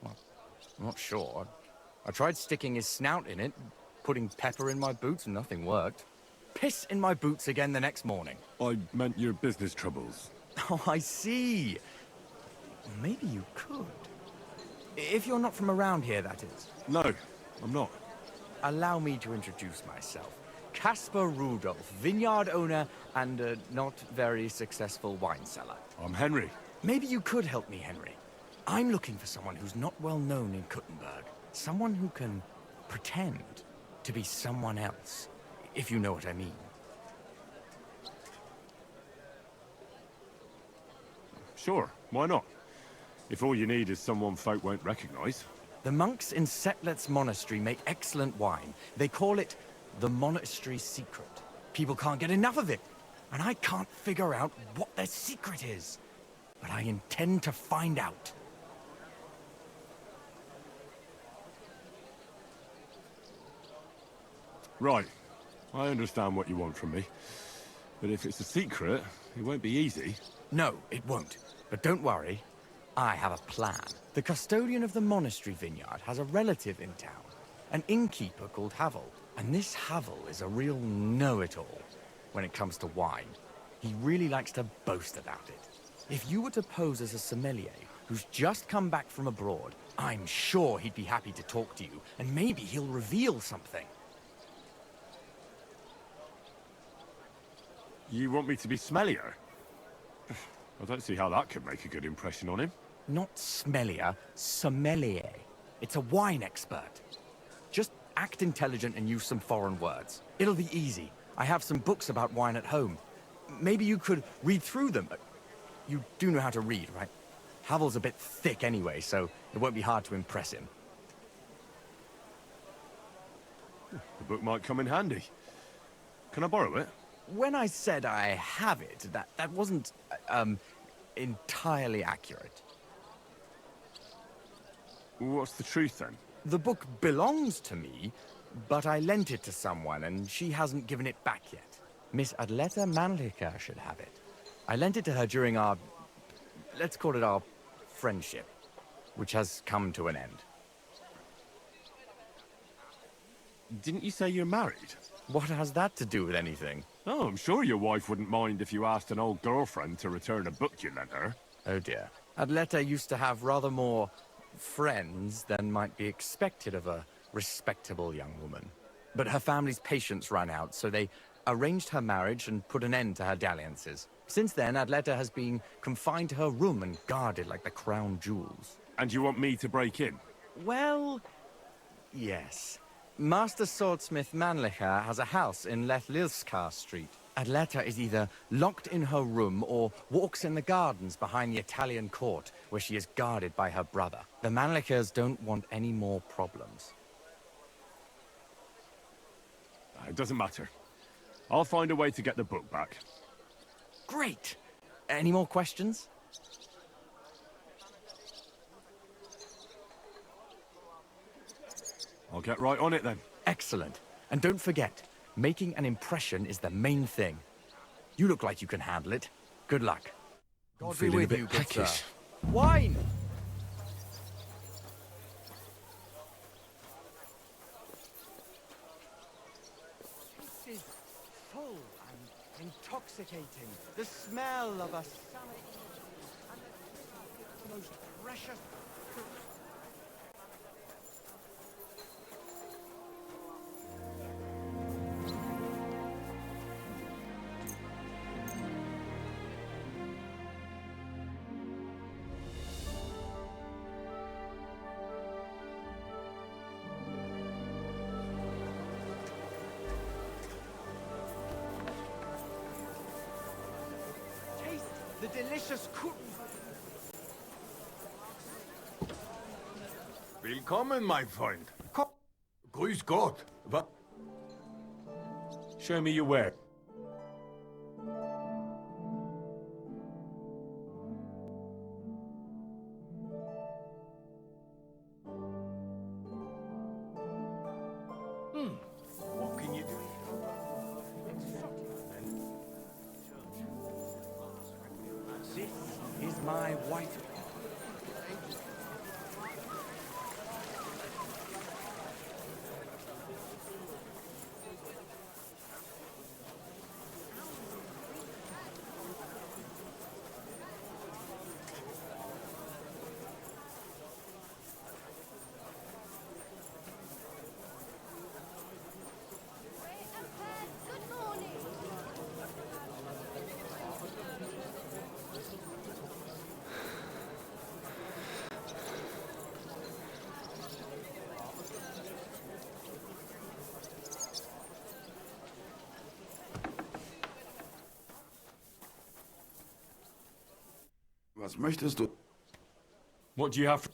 Well, I'm not sure. I tried sticking his snout in it, putting pepper in my boots, and nothing worked. Piss in my boots again the next morning. I meant your business troubles. Oh, I see. Maybe you could. If you're not from around here, that is. No, I'm not. Allow me to introduce myself. Caspar Rudolph, vineyard owner and a not very successful wine seller. I'm Henry. Maybe you could help me, Henry. I'm looking for someone who's not well known in Kuttenberg. Someone who can pretend to be someone else, if you know what I mean. Sure, why not? If all you need is someone folk won't recognize. The monks in Setlet's monastery make excellent wine. They call it the monastery secret. People can't get enough of it, and I can't figure out what their secret is. But I intend to find out. Right. I understand what you want from me. But if it's a secret, it won't be easy. No, it won't. But don't worry. I have a plan. The custodian of the monastery vineyard has a relative in town, an innkeeper called Havel. And this Havel is a real know-it-all when it comes to wine. He really likes to boast about it. If you were to pose as a sommelier who's just come back from abroad, I'm sure he'd be happy to talk to you, and maybe he'll reveal something. You want me to be smellier? I don't see how that could make a good impression on him. Not smellier, sommelier. It's a wine expert. Just act intelligent and use some foreign words. It'll be easy. I have some books about wine at home. Maybe you could read through them. You do know how to read, right? Havel's a bit thick anyway, so it won't be hard to impress him. The book might come in handy. Can I borrow it? When I said I have it, that wasn't, entirely accurate. What's the truth, then? The book belongs to me, but I lent it to someone, and she hasn't given it back yet. Miss Adleta Mannlicher should have it. I lent it to her during our, let's call it our friendship, which has come to an end. Didn't you say you're married? What has that to do with anything? Oh, I'm sure your wife wouldn't mind if you asked an old girlfriend to return a book you lent her. Oh dear. Adleta used to have rather more friends than might be expected of a respectable young woman. But her family's patience ran out, so they arranged her marriage and put an end to her dalliances. Since then, Adleta has been confined to her room and guarded like the crown jewels. And you want me to break in? Well, yes. Master Swordsmith Mannlicher has a house in Lethlilskar Street. Adleta is either locked in her room or walks in the gardens behind the Italian court, where she is guarded by her brother. The Mannlichers don't want any more problems. It doesn't matter. I'll find a way to get the book back. Great! Any more questions? I'll get right on it then. Excellent. And don't forget, making an impression is the main thing. You look like you can handle it. Good luck. I'm God be feeling a with bit you, good sir. peckish. Wine! This is full and intoxicating. The smell of a summer evening and the most precious fruit. Taste the delicious cook. Willkommen, my friend. Grüß Gott. What? Show me your ware. What can you do? This is my white... Was möchtest du? What do you have?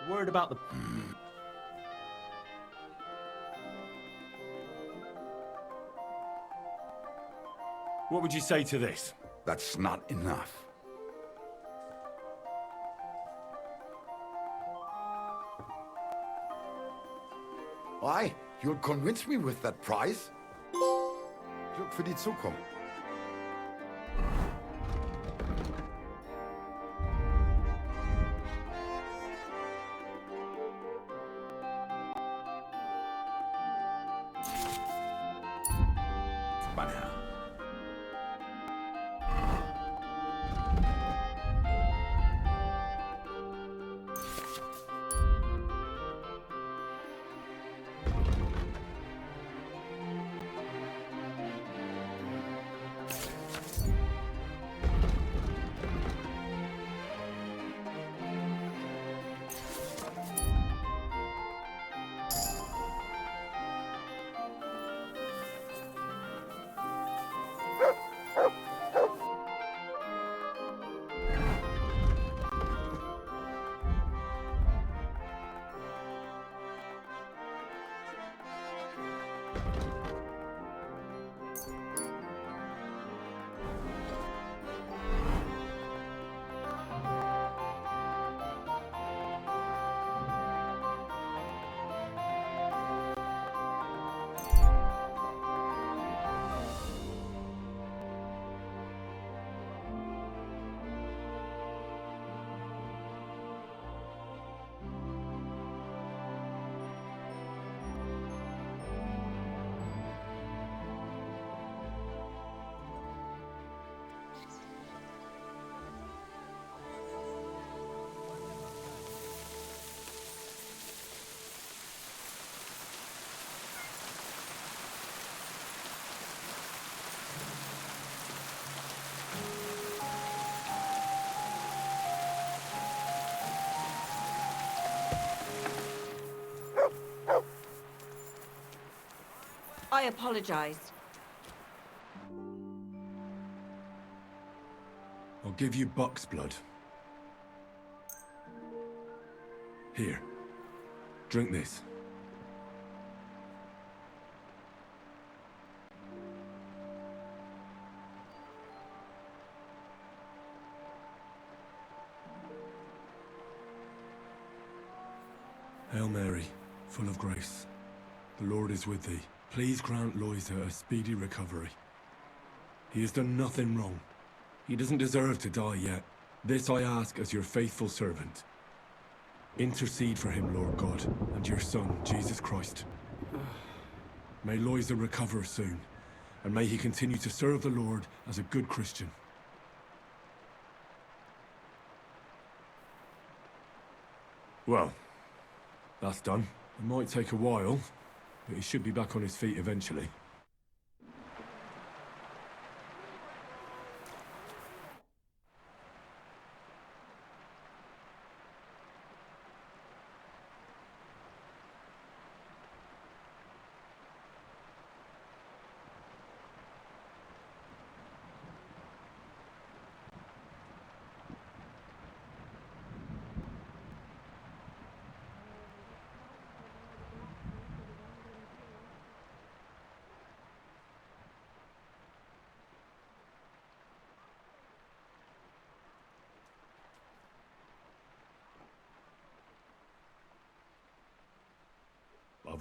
Word about the... What would you say to this? That's not enough. Why? You'll convince me with that price? Glück für die Zukunft. I apologize. I'll give you buck's blood. Here. Drink this. Hail Mary, full of grace. The Lord is with thee. Please grant Loisa a speedy recovery. He has done nothing wrong. He doesn't deserve to die yet. This I ask as your faithful servant. Intercede for him, Lord God, and your Son, Jesus Christ. May Loisa recover soon, and may he continue to serve the Lord as a good Christian. Well, that's done. It might take a while, but he should be back on his feet eventually.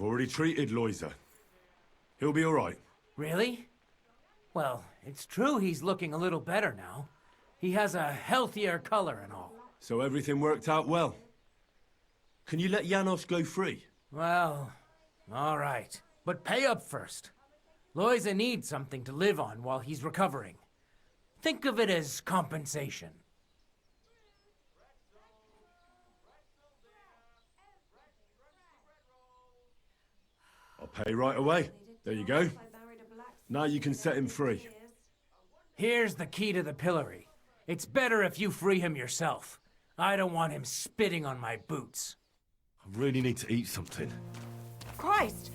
I've already treated Loisa. He'll be all right. Really? Well, it's true he's looking a little better now. He has a healthier color and all. So everything worked out well. Can you let Janos go free? Well, all right. But pay up first. Loisa needs something to live on while he's recovering. Think of it as compensation. I'll pay right away. There you go. Now you can set him free. Here's the key to the pillory. It's better if you free him yourself. I don't want him spitting on my boots. I really need to eat something. Christ!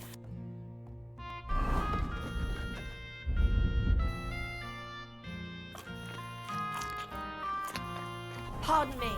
Pardon me.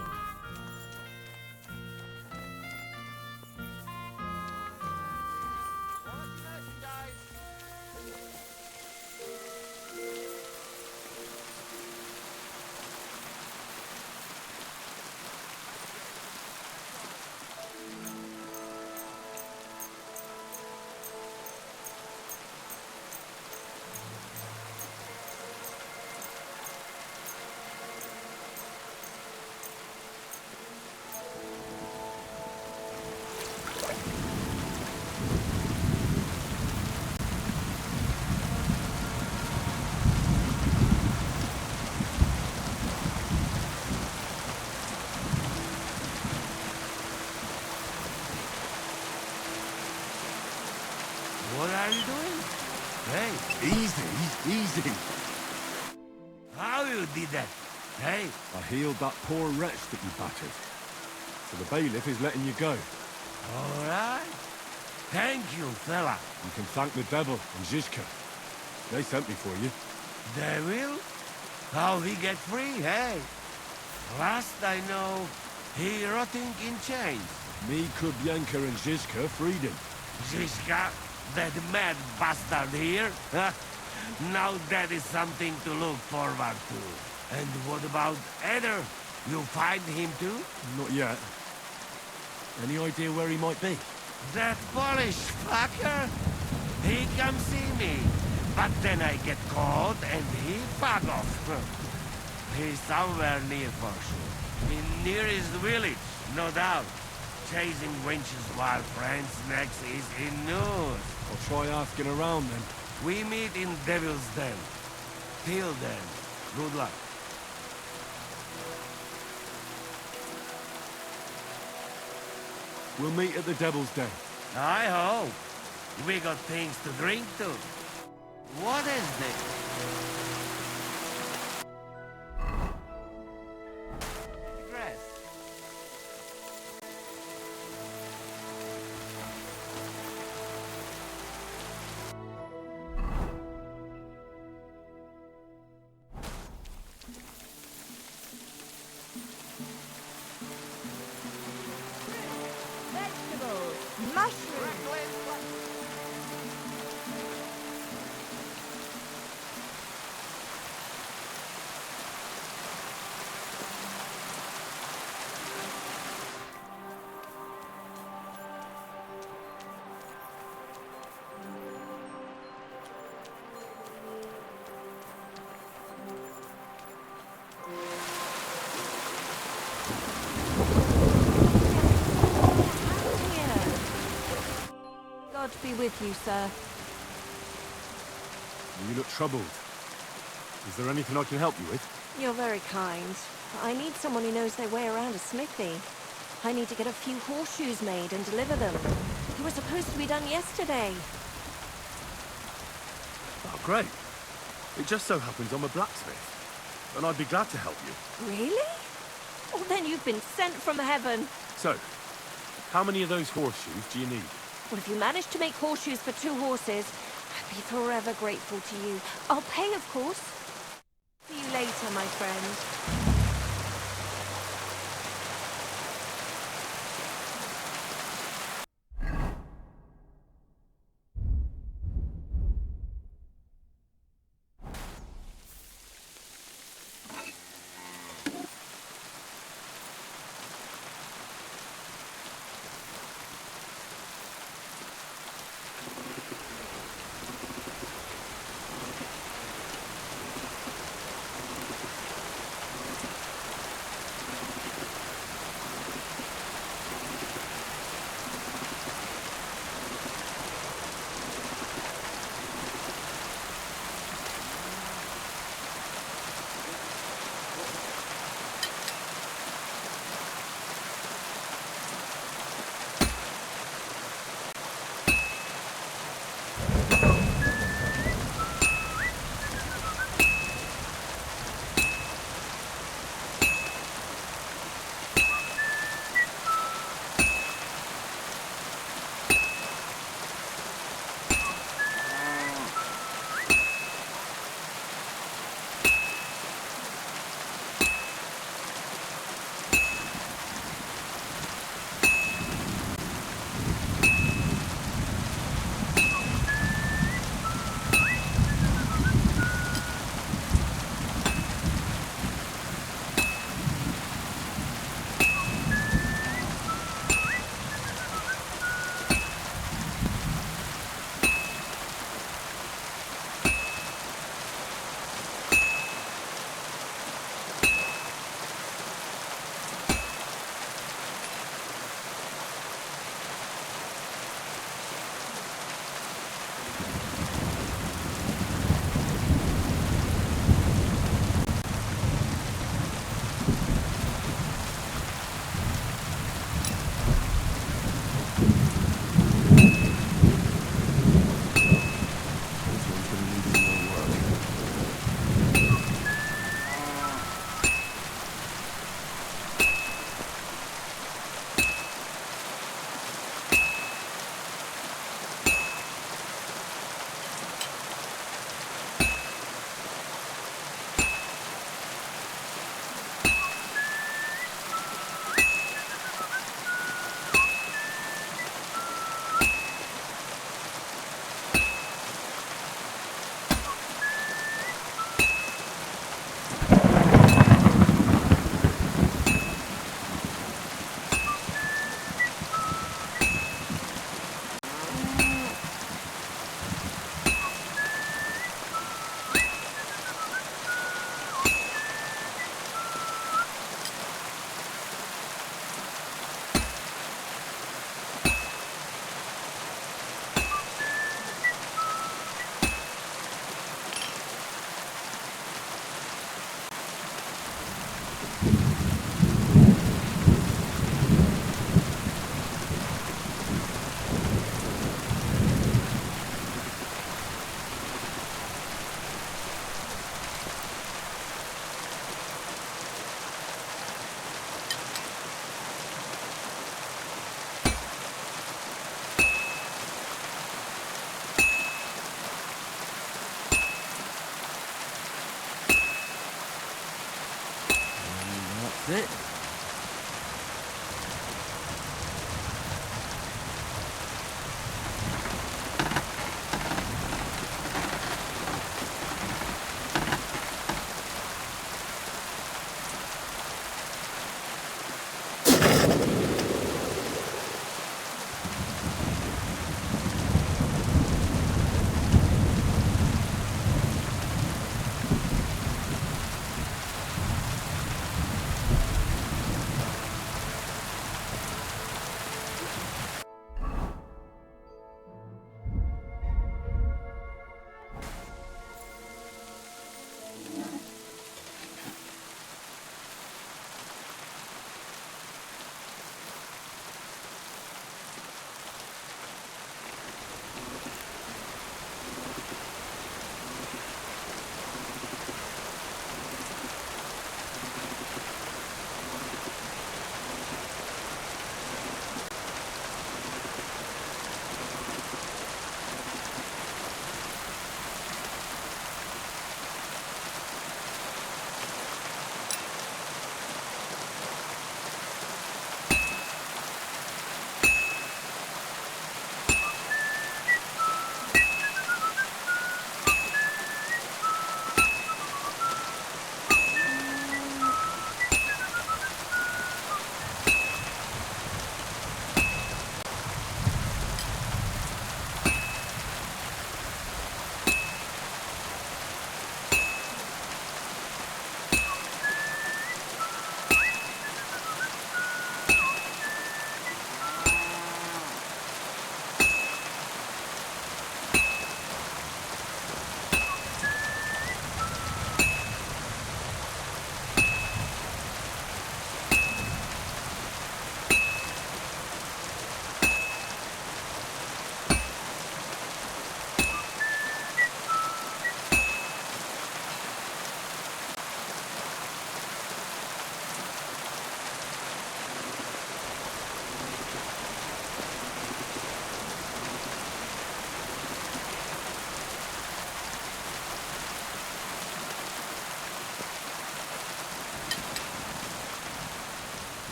What are you doing? Hey, Easy. how you did that? Hey, I healed that poor wretch that you battered. So the bailiff is letting you go. all right. Thank you, fella. You can thank the devil and Zizka. They sent me for you. Devil? How he get free, hey? Last I know, he rotting in chains. Me, Kubyanka, and Zizka freed him. Zizka, that mad bastard here? Now that is something to look forward to. And what about Eder? You find him too? Not yet. Any idea where he might be? That Polish fucker? He come see me. But then I get caught and he fuck off. He's somewhere near for sure. In nearest village, no doubt. Chasing wenches while friends next is in news. I'll try asking around then. We meet in Devil's Den. Till then, good luck. We'll meet at the Devil's Den. I hope. We got things to drink to. What is this? Dress. Vegetables, mushrooms. God be with you, sir. You look troubled. Is there anything I can help you with? You're very kind. I need someone who knows their way around a smithy. I need to get a few horseshoes made and deliver them. They were supposed to be done yesterday. Oh, great. It just so happens I'm a blacksmith, and I'd be glad to help you. Really? Well, then you've been sent from heaven. So, how many of those horseshoes do you need? Well, if you manage to make horseshoes for 2 horses, I'd be forever grateful to you. I'll pay, of course. See you later, my friend.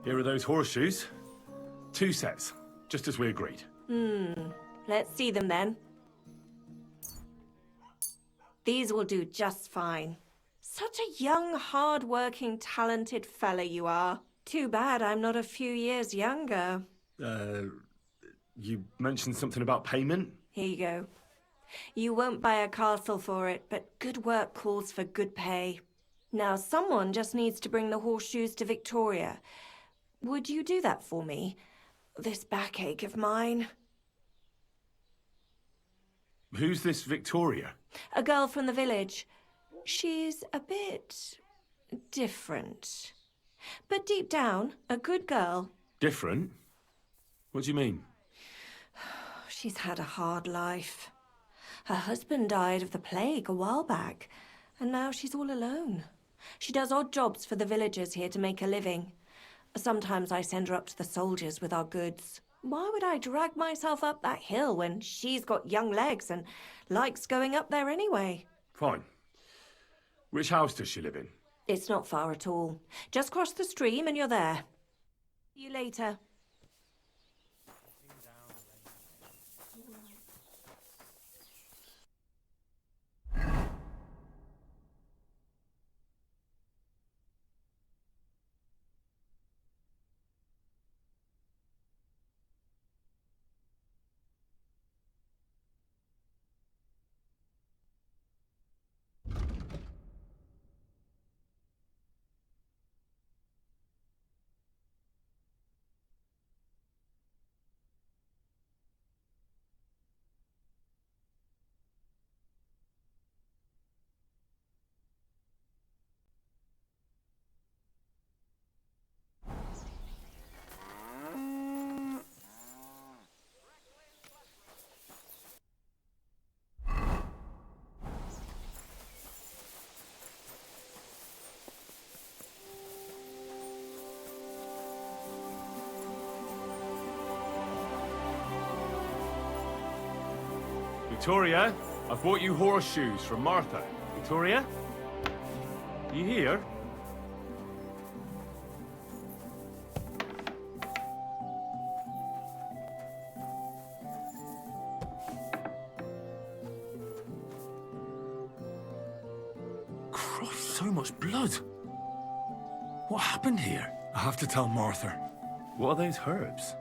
Here are those horseshoes. 2 sets, just as we agreed. Let's see them then. These will do just fine. Such a young, hard-working, talented fella you are. Too bad I'm not a few years younger. You mentioned something about payment? Here you go. You won't buy a castle for it, but good work calls for good pay. Now, someone just needs to bring the horseshoes to Victoria. Would you do that for me? This backache of mine. Who's this Victoria? A girl from the village. She's a bit different. But deep down, a good girl. Different? What do you mean? She's had a hard life. Her husband died of the plague a while back, and now she's all alone. She does odd jobs for the villagers here to make a living. Sometimes I send her up to the soldiers with our goods. Why would I drag myself up that hill when she's got young legs and likes going up there anyway? Fine. Which house does she live in? It's not far at all. Just cross the stream and you're there. See you later. Victoria, I've bought you horseshoes from Martha. Victoria? You here? Christ, so much blood. What happened here? I have to tell Martha. What are those herbs?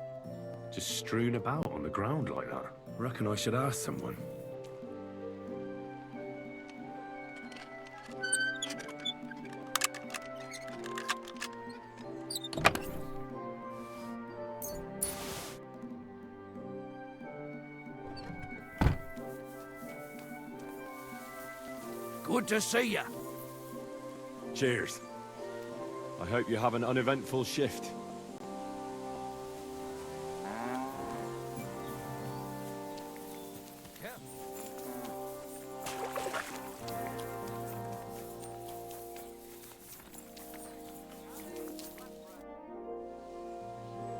Just strewn about on the ground like that. I reckon I should ask someone. Good to see you. Cheers. I hope you have an uneventful shift.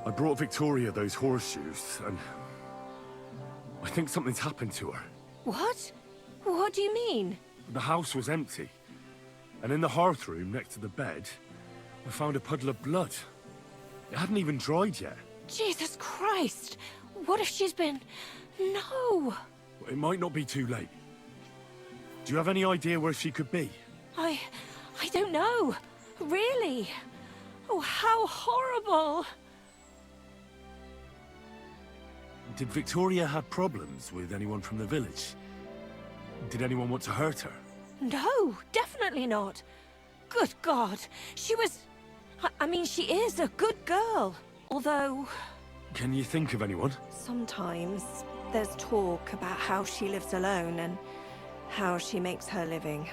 I brought Victoria those horseshoes, and I think something's happened to her. What? What do you mean? The house was empty, and in the hearth room next to the bed, I found a puddle of blood. It hadn't even dried yet. Jesus Christ! What if she's been... No! It might not be too late. Do you have any idea where she could be? I don't know. Really? Oh, how horrible! Did Victoria have problems with anyone from the village? Did anyone want to hurt her? No, definitely not. Good God, she was... I mean, she is a good girl. Although... Can you think of anyone? Sometimes there's talk about how she lives alone and how she makes her living.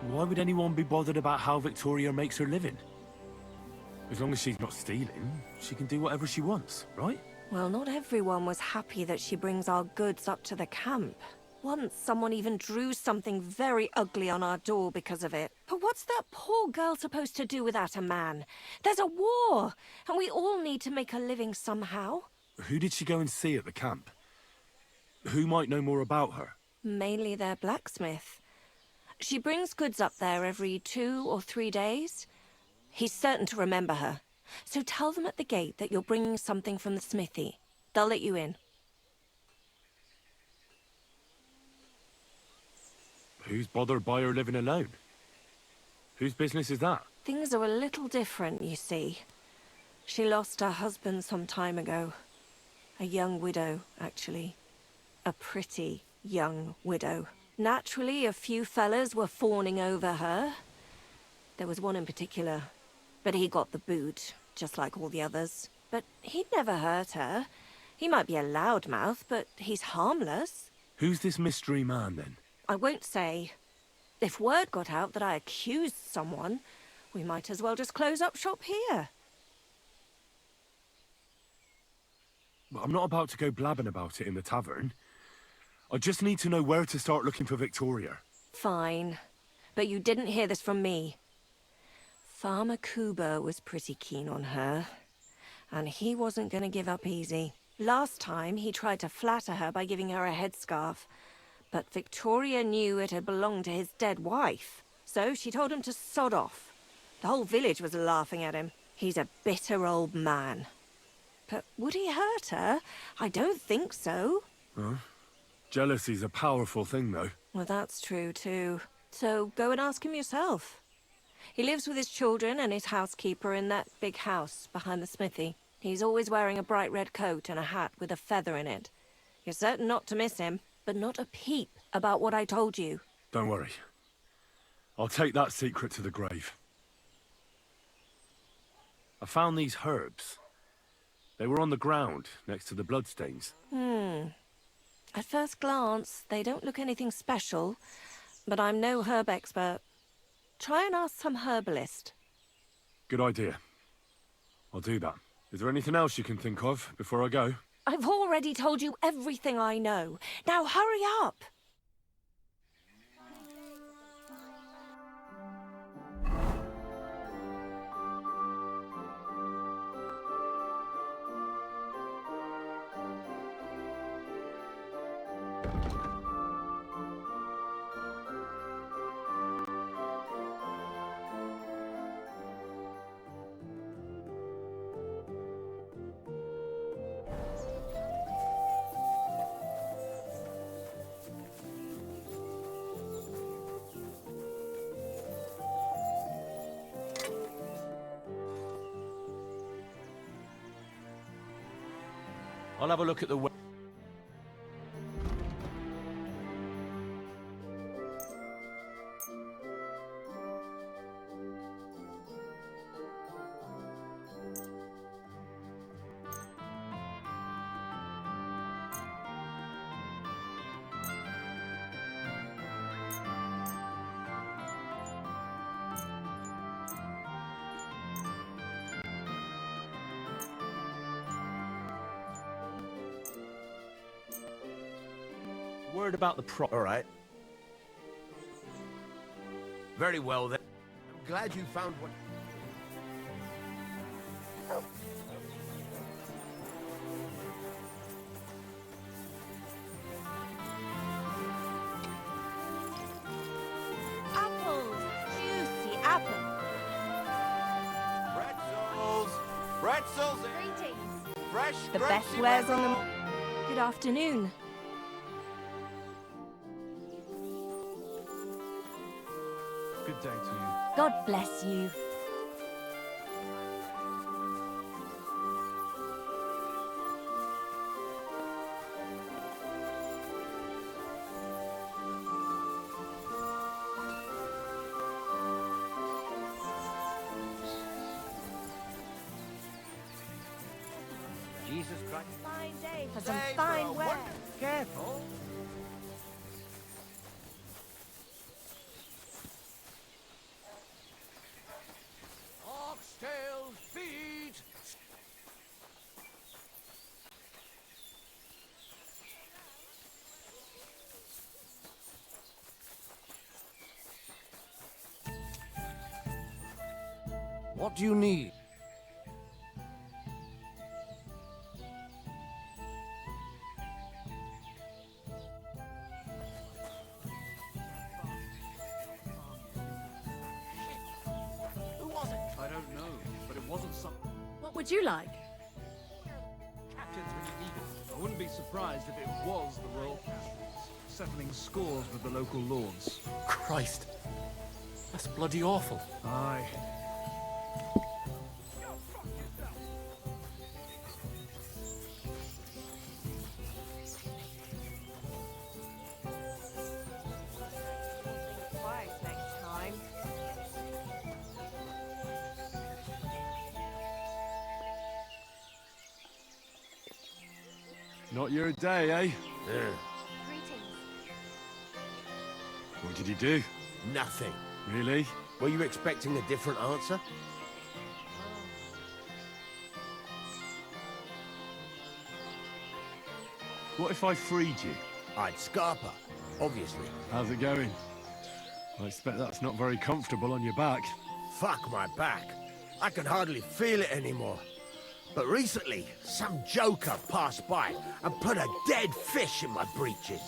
Why would anyone be bothered about how Victoria makes her living? As long as she's not stealing, she can do whatever she wants, right? Well, not everyone was happy that she brings our goods up to the camp. Once, someone even drew something very ugly on our door because of it. But what's that poor girl supposed to do without a man? There's a war, and we all need to make a living somehow. Who did she go and see at the camp? Who might know more about her? Mainly their blacksmith. She brings goods up there every 2 or 3 days. He's certain to remember her. So tell them at the gate that you're bringing something from the smithy. They'll let you in. Who's bothered by her living alone? Whose business is that? Things are a little different, you see. She lost her husband some time ago. A young widow, actually. A pretty young widow. Naturally, a few fellas were fawning over her. There was one in particular. But he got the boot, just like all the others. But he'd never hurt her. He might be a loudmouth, but he's harmless. Who's this mystery man, then? I won't say. If word got out that I accused someone, we might as well just close up shop here. Well, I'm not about to go blabbing about it in the tavern. I just need to know where to start looking for Victoria. Fine. But you didn't hear this from me. Farmer Kuba was pretty keen on her. And he wasn't going to give up easy. Last time, he tried to flatter her by giving her a headscarf. But Victoria knew it had belonged to his dead wife. So she told him to sod off. The whole village was laughing at him. He's a bitter old man. But would he hurt her? I don't think so. Huh? Jealousy's a powerful thing, though. Well, that's true, too. So go and ask him yourself. He lives with his children and his housekeeper in that big house behind the smithy. He's always wearing a bright red coat and a hat with a feather in it. You're certain not to miss him, but not a peep about what I told you. Don't worry. I'll take that secret to the grave. I found these herbs. They were on the ground, next to the bloodstains. At first glance, they don't look anything special, but I'm no herb expert. Try and ask some herbalist. Good idea. I'll do that. Is there anything else you can think of before I go? I've already told you everything I know. Now hurry up! I'll have a look at the web. Word about the prop. All right. Very well, then. I'm glad you found what... Apples! Juicy apples! Pretzels! Pretzels! Greetings. Fresh, The best crunchy wares on pretzel. the... Good afternoon. Good day to you. God bless you. Jesus Christ. Fine day for some Day for fine a wear. wonder- Careful. Oxtail feet! What do you need? Who was it? I don't would you like? Captains when you need it. I wouldn't be surprised if it was the royal captains, settling scores with the local lords. Christ. That's bloody awful. Aye. Twice next time. Not your day, eh? Greetings. What did he do? Nothing. Really? Were you expecting a different answer? What if I freed you? I'd scarper, obviously. How's it going? I expect that's not very comfortable on your back. Fuck my back. I can hardly feel it anymore. But recently, some joker passed by and put a dead fish in my breeches.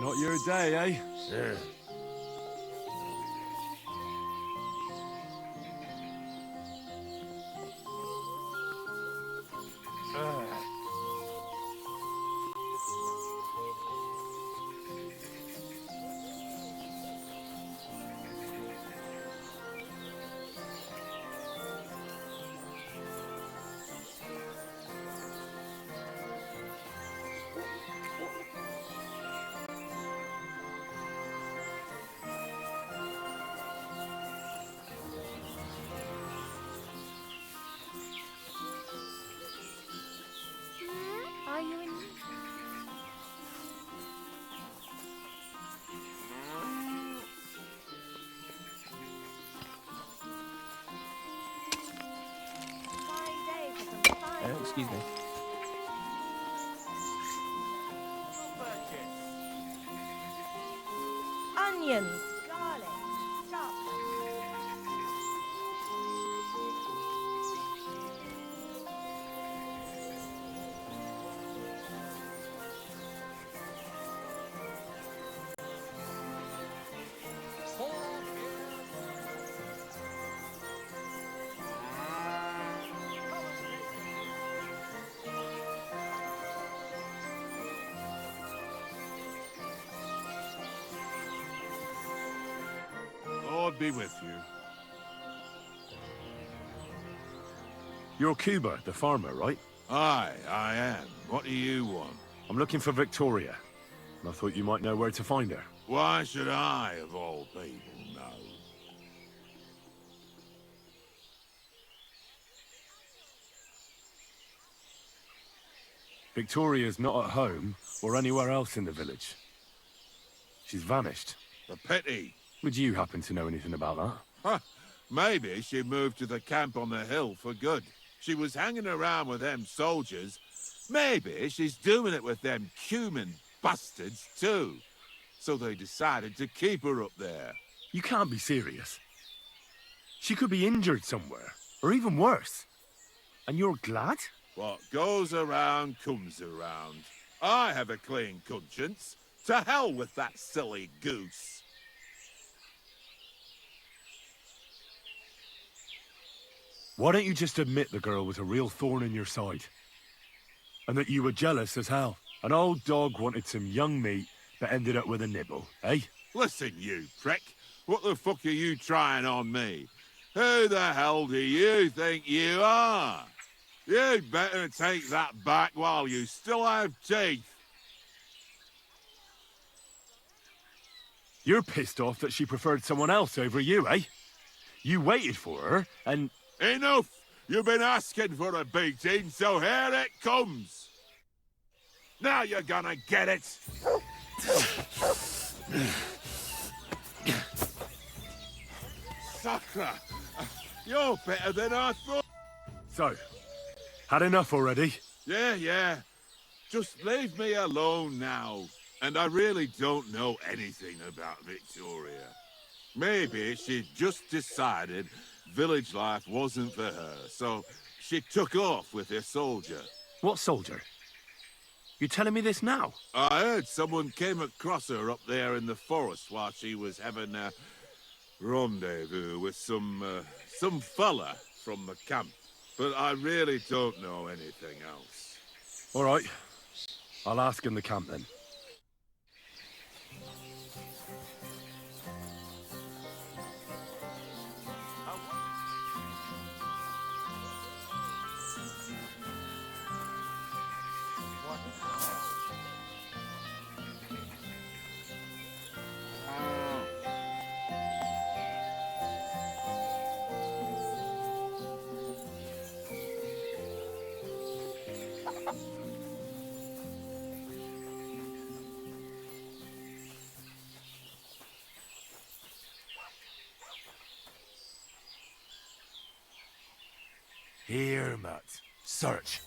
Not your day, eh? Yeah. Are you in? Fine day for some fine Excuse me. onions, garlic, sharp. Lord be with you. You're Cuba, the farmer, right? Aye, I am. What do you want? I'm looking for Victoria. And I thought you might know where to find her. Why should I, of all people, know? Victoria's not at home or anywhere else in the village. She's vanished. A pity. Would you happen to know anything about that? Huh. Maybe she moved to the camp on the hill for good. She was hanging around with them soldiers. Maybe she's doing it with them Cuman bastards too. So they decided to keep her up there. You can't be serious. She could be injured somewhere, or even worse. And you're glad? What goes around comes around. I have a clean conscience. To hell with that silly goose. Why don't you just admit the girl was a real thorn in your side? And that you were jealous as hell. An old dog wanted some young meat, but ended up with a nibble, eh? Listen, you prick. What the fuck are you trying on me? Who the hell do you think you are? You'd better take that back while you still have teeth. You're pissed off that she preferred someone else over you, eh? You waited for her, and... Enough! You've been asking for a beating, so here it comes! Now you're gonna get it! Sakra! You're better than I thought! So, had enough already? Yeah. Just leave me alone now. And I really don't know anything about Victoria. Maybe she just decided village life wasn't for her, so she took off with her soldier. What soldier? You telling me this now? I heard someone came across her up there in the forest while she was having rendezvous with some fella from the camp. But I really don't know anything else. All right. I'll ask in the camp then. Here, Matt. Search.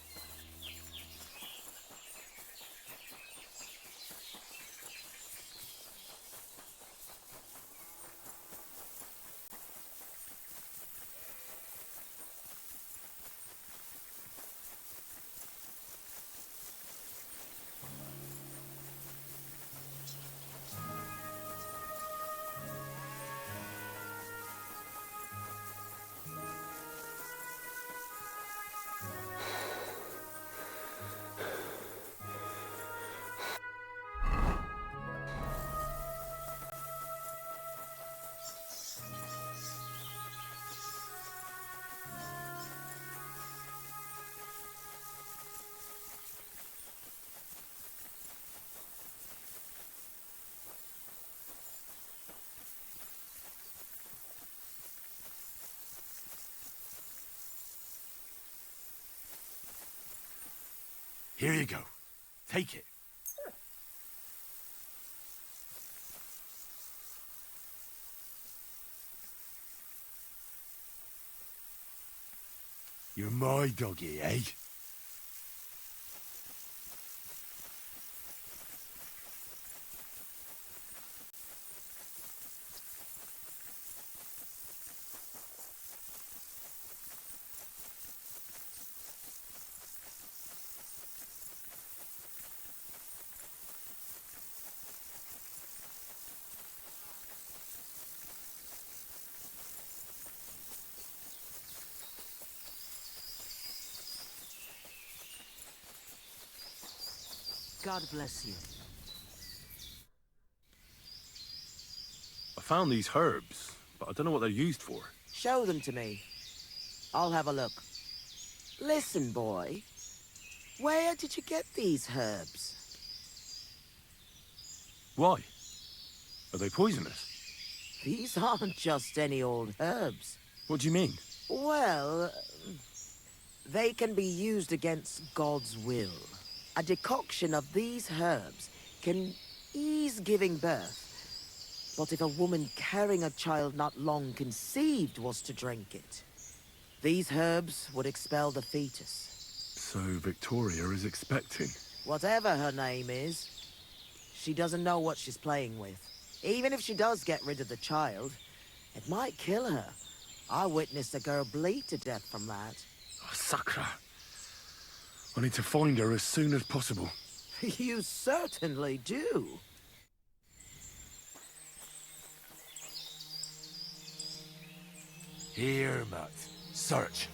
Here you go. Take it. You're my doggy, eh? God bless you. I found these herbs, but I don't know what they're used for. Show them to me. I'll have a look. Listen, boy. Where did you get these herbs? Why? Are they poisonous? These aren't just any old herbs. What do you mean? Well, they can be used against God's will. A decoction of these herbs can ease giving birth. But if a woman carrying a child not long conceived was to drink it, these herbs would expel the fetus. So Victoria is expecting. Whatever her name is, she doesn't know what she's playing with. Even if she does get rid of the child, it might kill her. I witnessed a girl bleed to death from that. Oh, Sakra. I need to find her as soon as possible. You certainly do. Here, Matt. Search.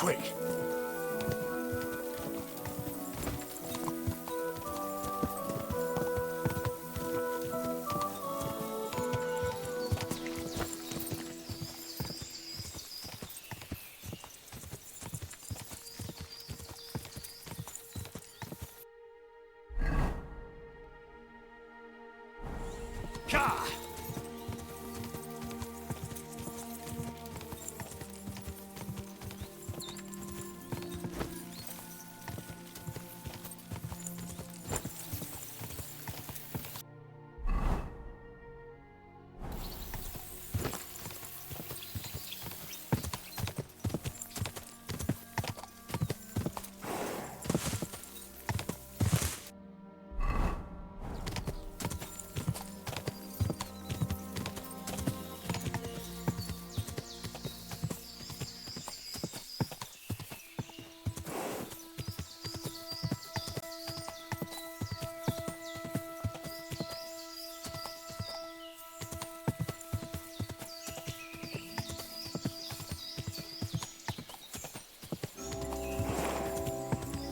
quick! Ka!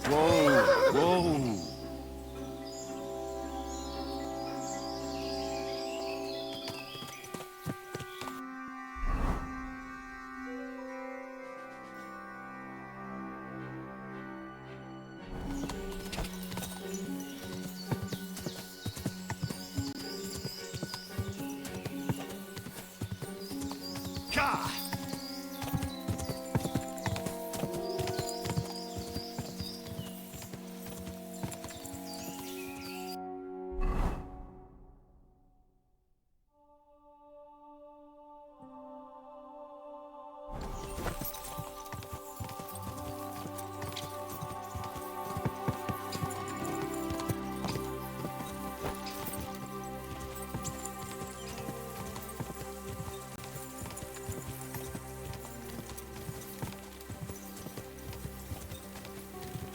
Whoa! Whoa! Ka!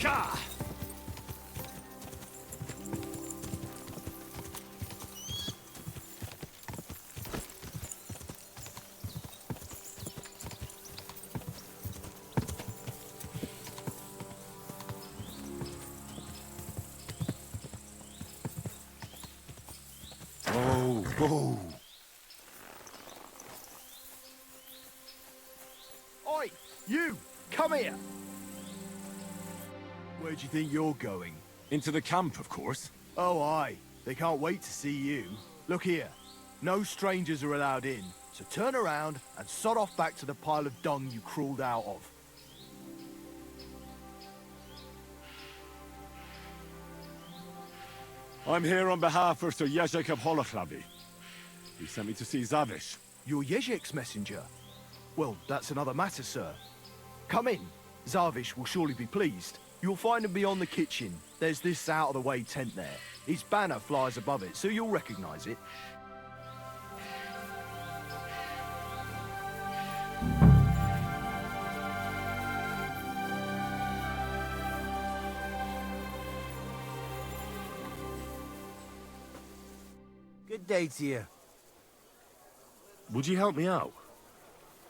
Ka! Whoa! Whoa! Oi! You! Come here! Where do you think you're going? Into the camp, of course. Oh, aye. They can't wait to see you. Look here. No strangers are allowed in, so turn around and sod off back to the pile of dung you crawled out of. I'm here on behalf of Sir Ježek of Holoclavi. He sent me to see Zavish. You're Ježek's messenger? Well, that's another matter, sir. Come in. Zavish will surely be pleased. You'll find him beyond the kitchen. There's this out-of-the-way tent there. His banner flies above it, so you'll recognize it. Good day to you. Would you help me out?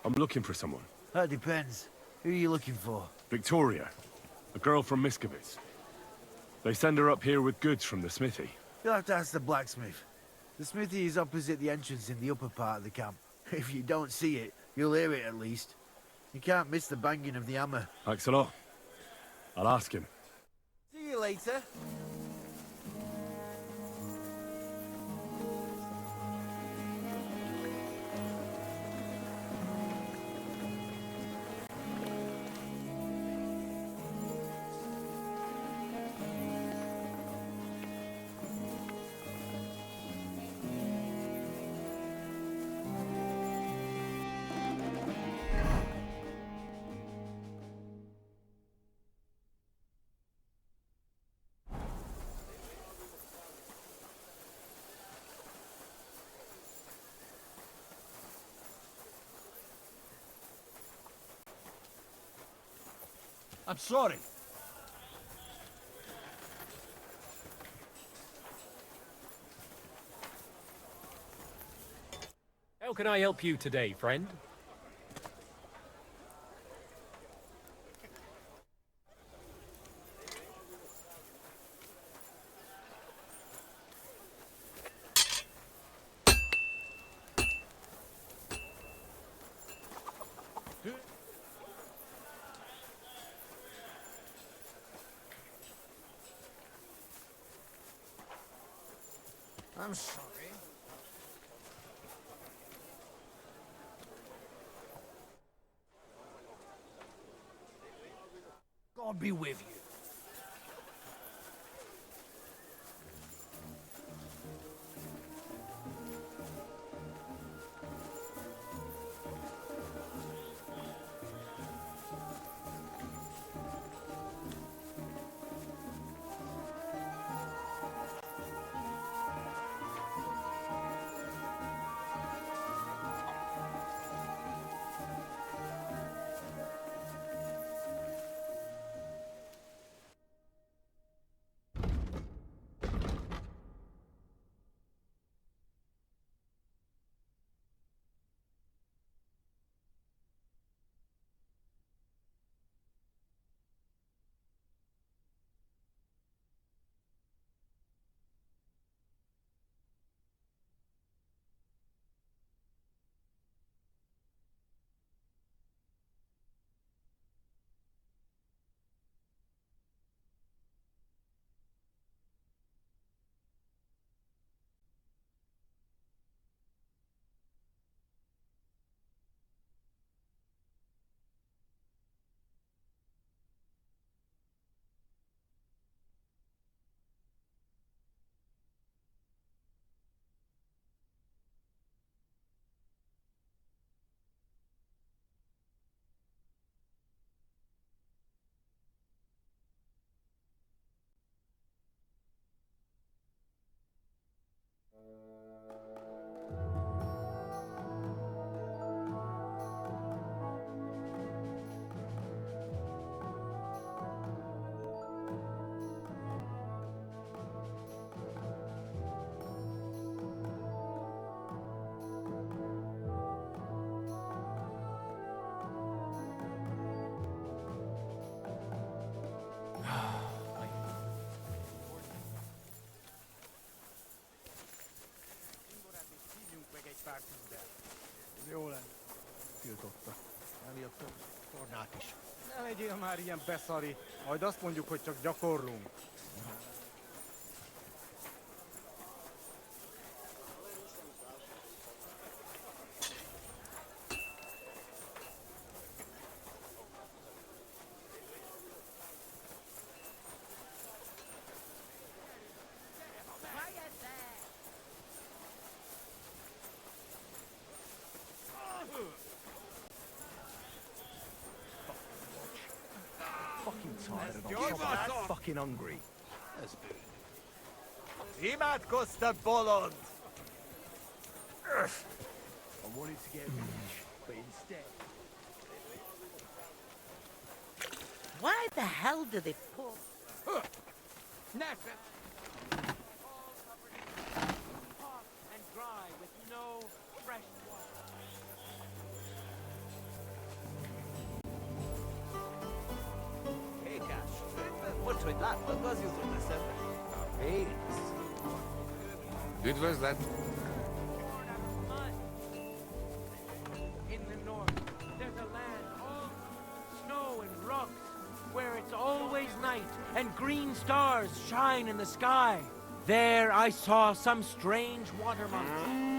I'm looking for someone. That depends. Who are you looking for? Victoria. A girl from Miskovitz. They send her up here with goods from the smithy. You'll have to ask the blacksmith. The smithy is opposite the entrance in the upper part of the camp. If you don't see it, you'll hear it at least. You can't miss the banging of the hammer. Thanks a lot. I'll ask him. See you later. I'm sorry. How can I help you today, friend? I'm sorry. God be with you. Jó lenne. Tiltotta. Emiatt tornák is. Ne legyél már ilyen beszari. Majd azt mondjuk, hogy csak gyakorlunk. Fucking tired of all that. Fucking hungry. Imádkozz, te bolond! I wanted to get rich, but instead... Why the hell do they pull? Nothing. Hot and dry with no fresh water. Hogy láttak, az jutott eszembe. A pénz. Üdvözlet! In the north, there's a land all snow and rocks, where it's always night and green stars shine in the sky. There I saw some strange water monks.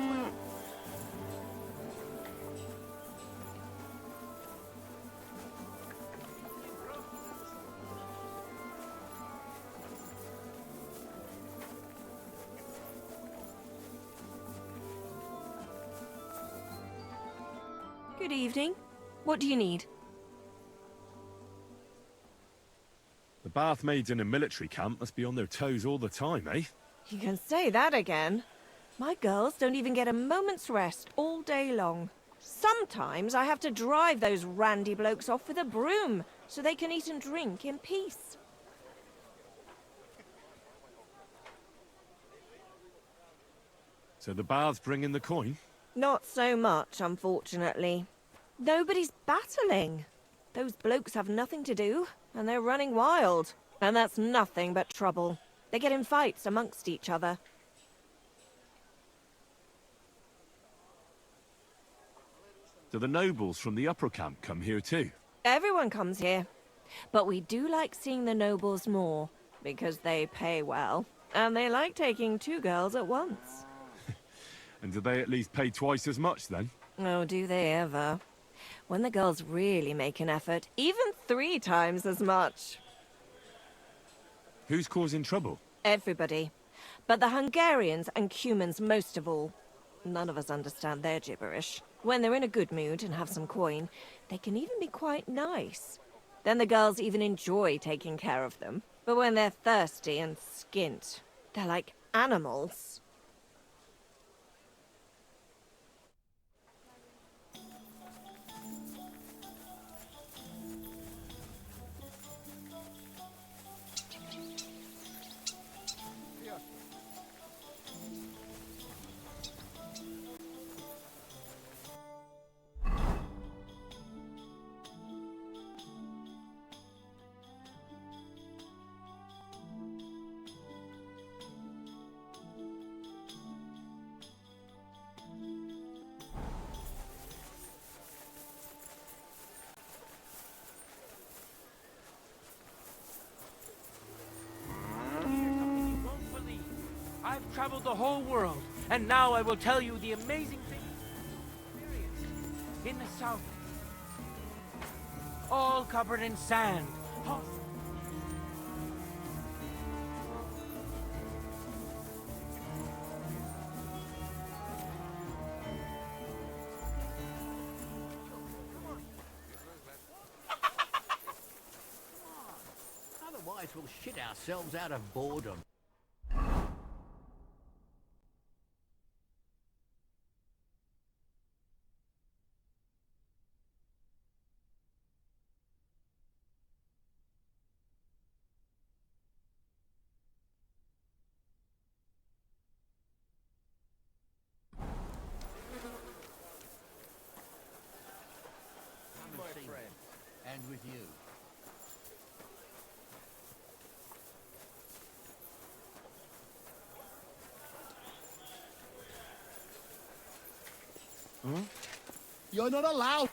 Good evening. What do you need? The bath maids in a military camp must be on their toes all the time, eh? You can say that again. My girls don't even get a moment's rest all day long. Sometimes I have to drive those randy blokes off with a broom so they can eat and drink in peace. So the baths bring in the coin? Not so much, unfortunately. Nobody's battling. Those blokes have nothing to do, and they're running wild. And that's nothing but trouble. They get in fights amongst each other. Do the nobles from the upper camp come here too? Everyone comes here. But we do like seeing the nobles more, because they pay well. And they like taking 2 girls at once. And do they at least pay twice as much then? Oh, do they ever? When the girls really make an effort, even 3 times as much. Who's causing trouble? Everybody. But the Hungarians and Cumans most of all. None of us understand their gibberish. When they're in a good mood and have some coin, they can even be quite nice. Then the girls even enjoy taking care of them. But when they're thirsty and skint, they're like animals. I've traveled the whole world, and now I will tell you the amazing things I've experienced in the south. All covered in sand. Otherwise, we'll shit ourselves out of boredom. And with you. Huh? You're not allowed.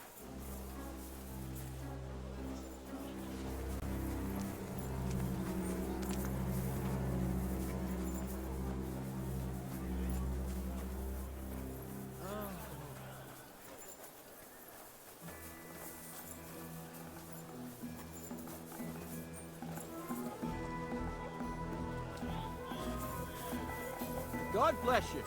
God bless you.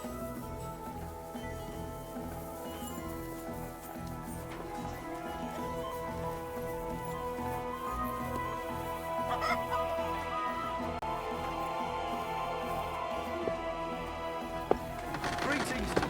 Greetings to you.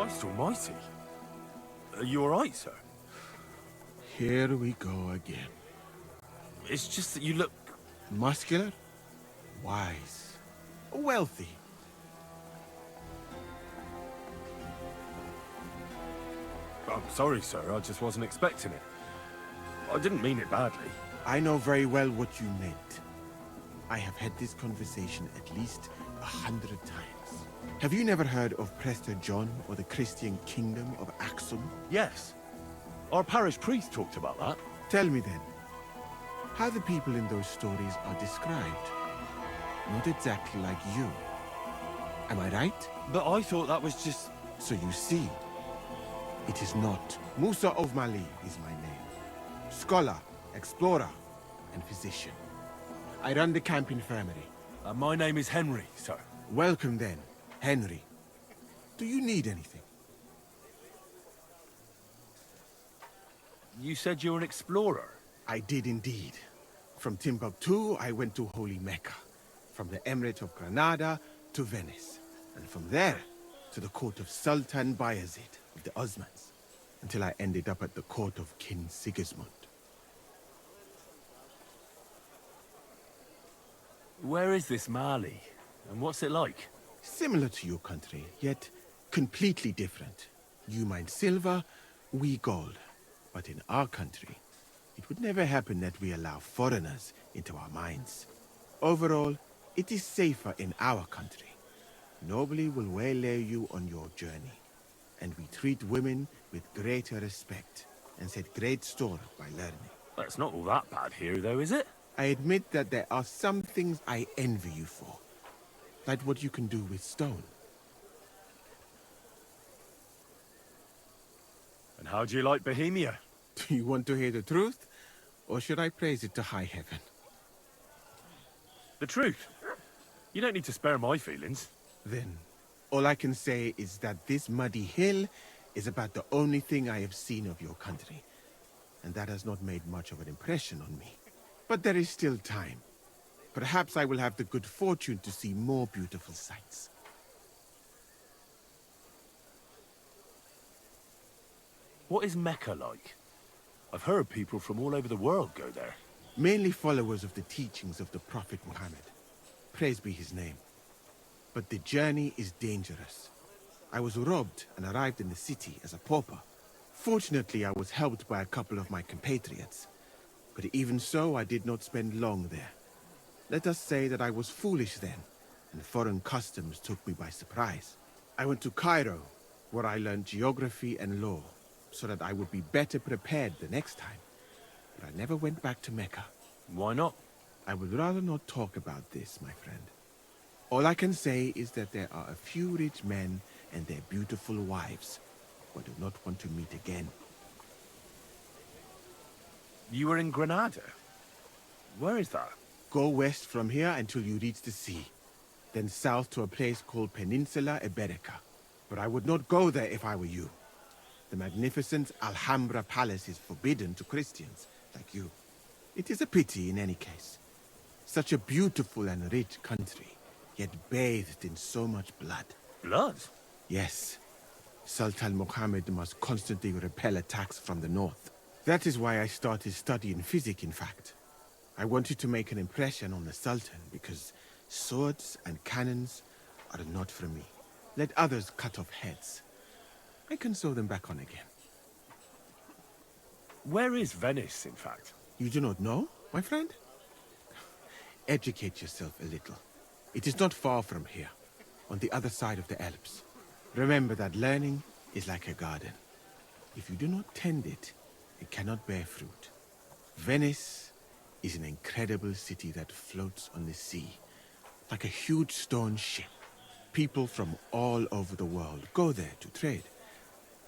Christ almighty. Are you alright, sir? Here we go again. It's just that you look... Muscular, wise, wealthy. I'm sorry, sir. I just wasn't expecting it. I didn't mean it badly. I know very well what you meant. I have had this conversation at least 100 times. Have you never heard of Prester John or the Christian Kingdom of Axum? Yes. Our parish priest talked about that. Tell me then, how the people in those stories are described. Not exactly like you. Am I right? But I thought that was just... So you see, it is not. Musa of Mali is my name. Scholar, explorer, and physician. I run the camp infirmary. My name is Henry, sir. Welcome then, Henry. Do you need anything? You said you're an explorer? I did indeed. From Timbuktu, I went to Holy Mecca. From the Emirate of Granada to Venice. And from there, to the court of Sultan Bayezid of the Osmans. Until I ended up at the court of King Sigismund. Where is this Mali? And what's it like? Similar to your country, yet completely different. You mine silver, we gold. But in our country, it would never happen that we allow foreigners into our mines. Overall, it is safer in our country. Nobody will waylay you on your journey. And we treat women with greater respect and set great store by learning. Well, it's not all that bad here, though, is it? I admit that there are some things I envy you for. Like what you can do with stone. And how do you like Bohemia? Do you want to hear the truth? Or should I praise it to high heaven? The truth? You don't need to spare my feelings. Then, all I can say is that this muddy hill is about the only thing I have seen of your country. And that has not made much of an impression on me. But there is still time. Perhaps I will have the good fortune to see more beautiful sights. What is Mecca like? I've heard people from all over the world go there. Mainly followers of the teachings of the Prophet Muhammad. Praise be his name. But the journey is dangerous. I was robbed and arrived in the city as a pauper. Fortunately, I was helped by a couple of my compatriots. But even so, I did not spend long there. Let us say that I was foolish then, and foreign customs took me by surprise. I went to Cairo, where I learned geography and law, so that I would be better prepared the next time. But I never went back to Mecca. Why not? I would rather not talk about this, my friend. All I can say is that there are a few rich men and their beautiful wives who I do not want to meet again. You were in Granada? Where is that? Go west from here until you reach the sea. Then south to a place called Peninsula Iberica. But I would not go there if I were you. The magnificent Alhambra Palace is forbidden to Christians like you. It is a pity in any case. Such a beautiful and rich country, yet bathed in so much blood. Blood? Yes. Sultan Mohammed must constantly repel attacks from the north. That is why I started studying physics, in fact. I wanted to make an impression on the Sultan because swords and cannons are not for me. Let others cut off heads. I can sew them back on again. Where is Venice, in fact? You do not know, my friend? Educate yourself a little. It is not far from here, on the other side of the Alps. Remember that learning is like a garden. If you do not tend it, it cannot bear fruit. Venice is an incredible city that floats on the sea, like a huge stone ship. People from all over the world go there to trade.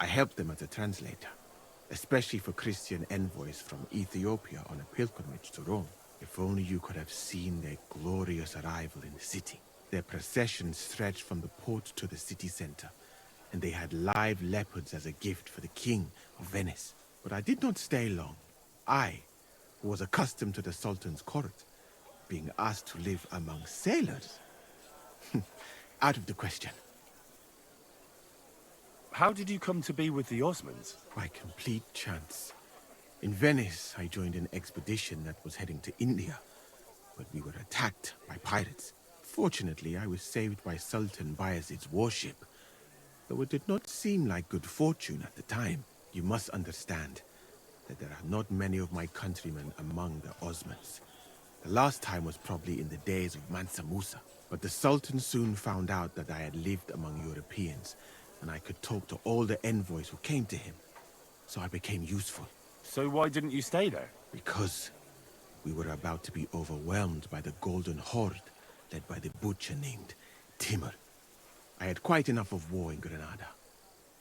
I help them as a translator, especially for Christian envoys from Ethiopia on a pilgrimage to Rome. If only you could have seen their glorious arrival in the city. Their procession stretched from the port to the city center, and they had live leopards as a gift for the king of Venice. But I did not stay long. I, who was accustomed to the Sultan's court, being asked to live among sailors. Out of the question. How did you come to be with the Osmans? By complete chance. In Venice, I joined an expedition that was heading to India, but we were attacked by pirates. Fortunately, I was saved by Sultan Bayezid's warship, though it did not seem like good fortune at the time. You must understand that there are not many of my countrymen among the Osmans. The last time was probably in the days of Mansa Musa, but the Sultan soon found out that I had lived among Europeans, and I could talk to all the envoys who came to him. So I became useful. So why didn't you stay there? Because we were about to be overwhelmed by the Golden Horde, led by the butcher named Timur. I had quite enough of war in Granada.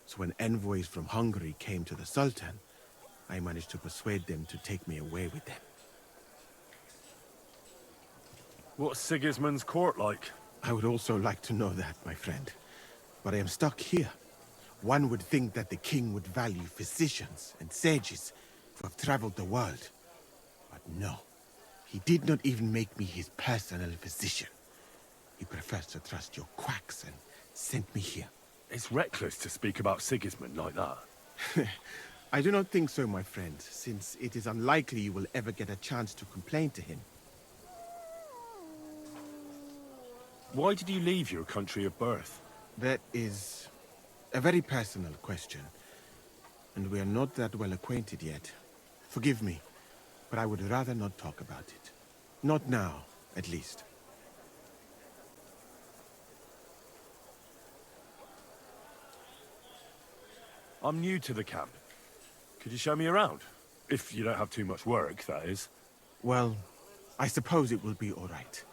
So when envoys from Hungary came to the Sultan, I managed to persuade them to take me away with them. What's Sigismund's court like? I would also like to know that, my friend. But I am stuck here. One would think that the king would value physicians and sages who have traveled the world. But no. He did not even make me his personal physician. He prefers to trust your quacks and sent me here. It's reckless to speak about Sigismund like that. I do not think so, my friend, since it is unlikely you will ever get a chance to complain to him. Why did you leave your country of birth? That is a very personal question, and we are not that well acquainted yet. Forgive me, but I would rather not talk about it. Not now, at least. I'm new to the camp. Could you show me around? If you don't have too much work, that is. Well, I suppose it will be all right,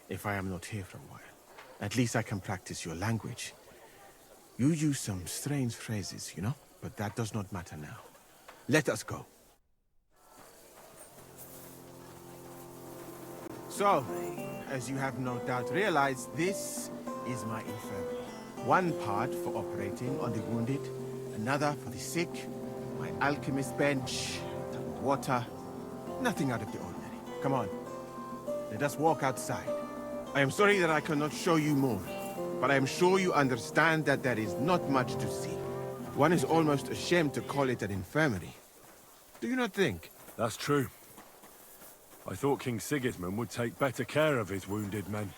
if I am not here for a while. At least I can practice your language. You use some strange phrases, you know? But that does not matter now. Let us go. So, as you have no doubt realized, this is my infirmary. One part for operating on the wounded, another for the sick, my alchemist bench, tap of water. Nothing out of the ordinary. Come on. Let us walk outside. I am sorry that I cannot show you more, but I am sure you understand that there is not much to see. One is almost ashamed to call it an infirmary. Do you not think? That's true. I thought King Sigismund would take better care of his wounded men.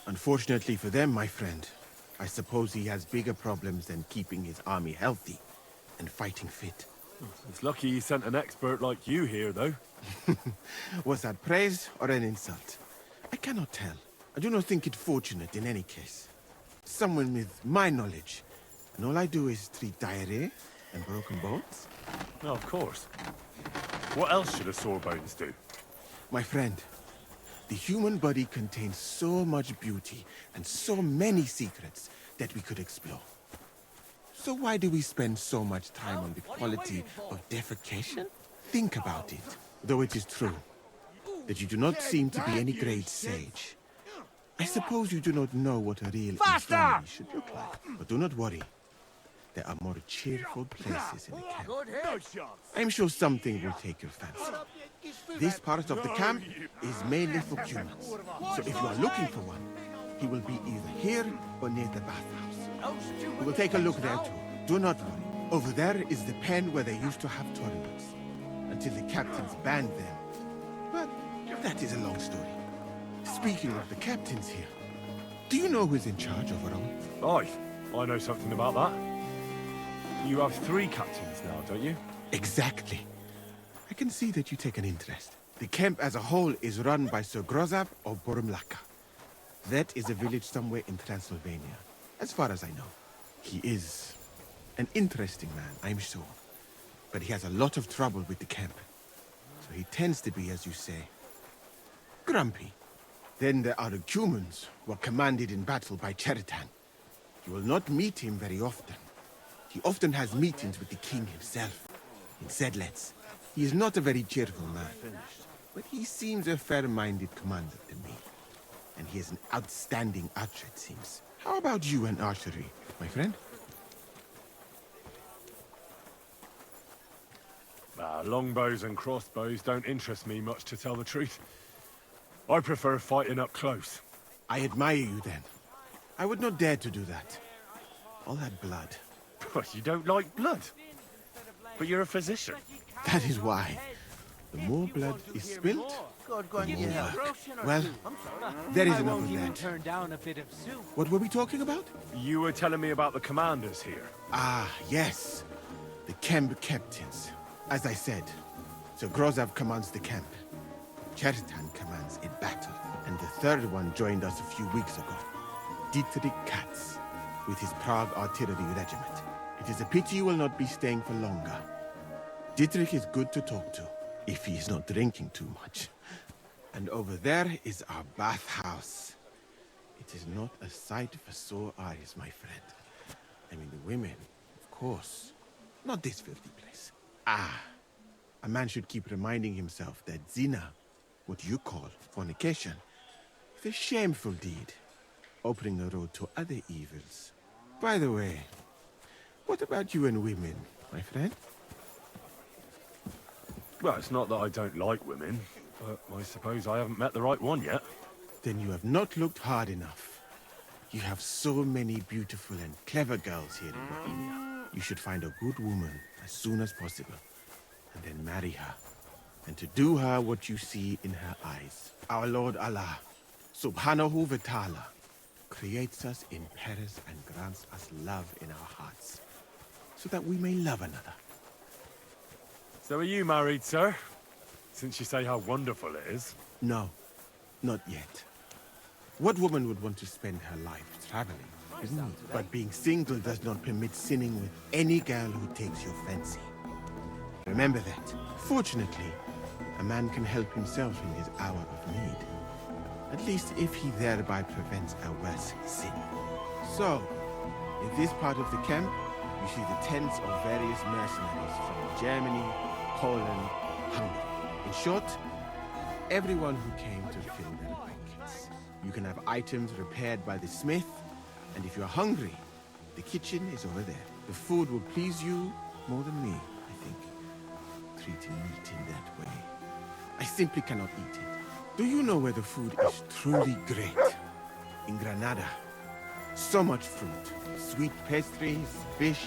Unfortunately for them, my friend, I suppose he has bigger problems than keeping his army healthy and fighting fit. It's lucky he sent an expert like you here, though. Was that praise or an insult? I cannot tell. I do not think it fortunate in any case. Someone with my knowledge, and all I do is treat diarrhea and broken bones. Oh, of course. What else should a sore bones do? My friend, the human body contains so much beauty and so many secrets that we could explore. So why do we spend so much time on the quality of defecation? Think about it. Though it is true that you do not seem to be any great sage, I suppose you do not know what a real infirmary should look like. But do not worry. There are more cheerful places in the camp. I'm sure something will take your fancy. This part of the camp is mainly for humans. So if you are looking for one, he will be either here or near the bathhouse. We will take a look there too. Do not worry. Over there is the pen where they used to have tournaments, until the captains banned them. But that is a long story. Speaking of the captains here, do you know who's in charge overall? Aye, I know something about that. You have 3 captains now, don't you? Exactly. I can see that you take an interest. The camp as a whole is run by Sir Grozav of Borumlaka. That is a village somewhere in Transylvania, as far as I know. He is an interesting man, I'm sure. But he has a lot of trouble with the camp. So he tends to be, as you say, grumpy. Then there are the humans, who are commanded in battle by Cheritan. You will not meet him very often. He often has meetings with the king himself, in Zedlets. He is not a very cheerful man, but he seems a fair-minded commander to me. And he is an outstanding archer, it seems. How about you and archery, my friend? Longbows and crossbows don't interest me much, to tell the truth. I prefer fighting up close. I admire you, then. I would not dare to do that. All that blood. You don't like blood? But you're a physician. That is why. The more blood is spilt, the more work. Well, there is enough of that. What were we talking about? You were telling me about the commanders here. Ah, yes. The camp captains. As I said, Sir Grozav commands the camp. Cheritan commands in battle. And the third one joined us a few weeks ago. Dietrich Katz, with his Prague artillery regiment. It is a pity you will not be staying for longer. Dietrich is good to talk to, if he is not drinking too much. And over there is our bathhouse. It is not a sight for sore eyes, my friend. I mean, the women, of course. Not this filthy place. Ah, a man should keep reminding himself that zina, what you call fornication, It's a shameful deed, opening the road to other evils. By the way, what about you and women, my friend? Well, it's not that I don't like women, but I suppose I haven't met the right one yet. Then you have not looked hard enough. You have so many beautiful and clever girls here in Bohemia. You should find a good woman as soon as possible, and then marry her. And to do her what you see in her eyes. Our Lord Allah, Subhanahu wa Ta'ala, creates us in pairs and grants us love in our hearts, so that we may love another. So are you married, sir? Since you say how wonderful it is. No, not yet. What woman would want to spend her life traveling? But being single does not permit sinning with any girl who takes your fancy. Remember that. Fortunately, a man can help himself in his hour of need. At least if he thereby prevents a worse sin. So, in this part of the camp, you see the tents of various mercenaries from Germany, Poland, Hungary. In short, everyone who came to fill their pockets. You can have items repaired by the smith, and if you're hungry, the kitchen is over there. The food will please you more than me, I think. Treating meat in that way. I simply cannot eat it. Do you know where the food is truly great? In Granada. So much fruit, sweet pastries, fish.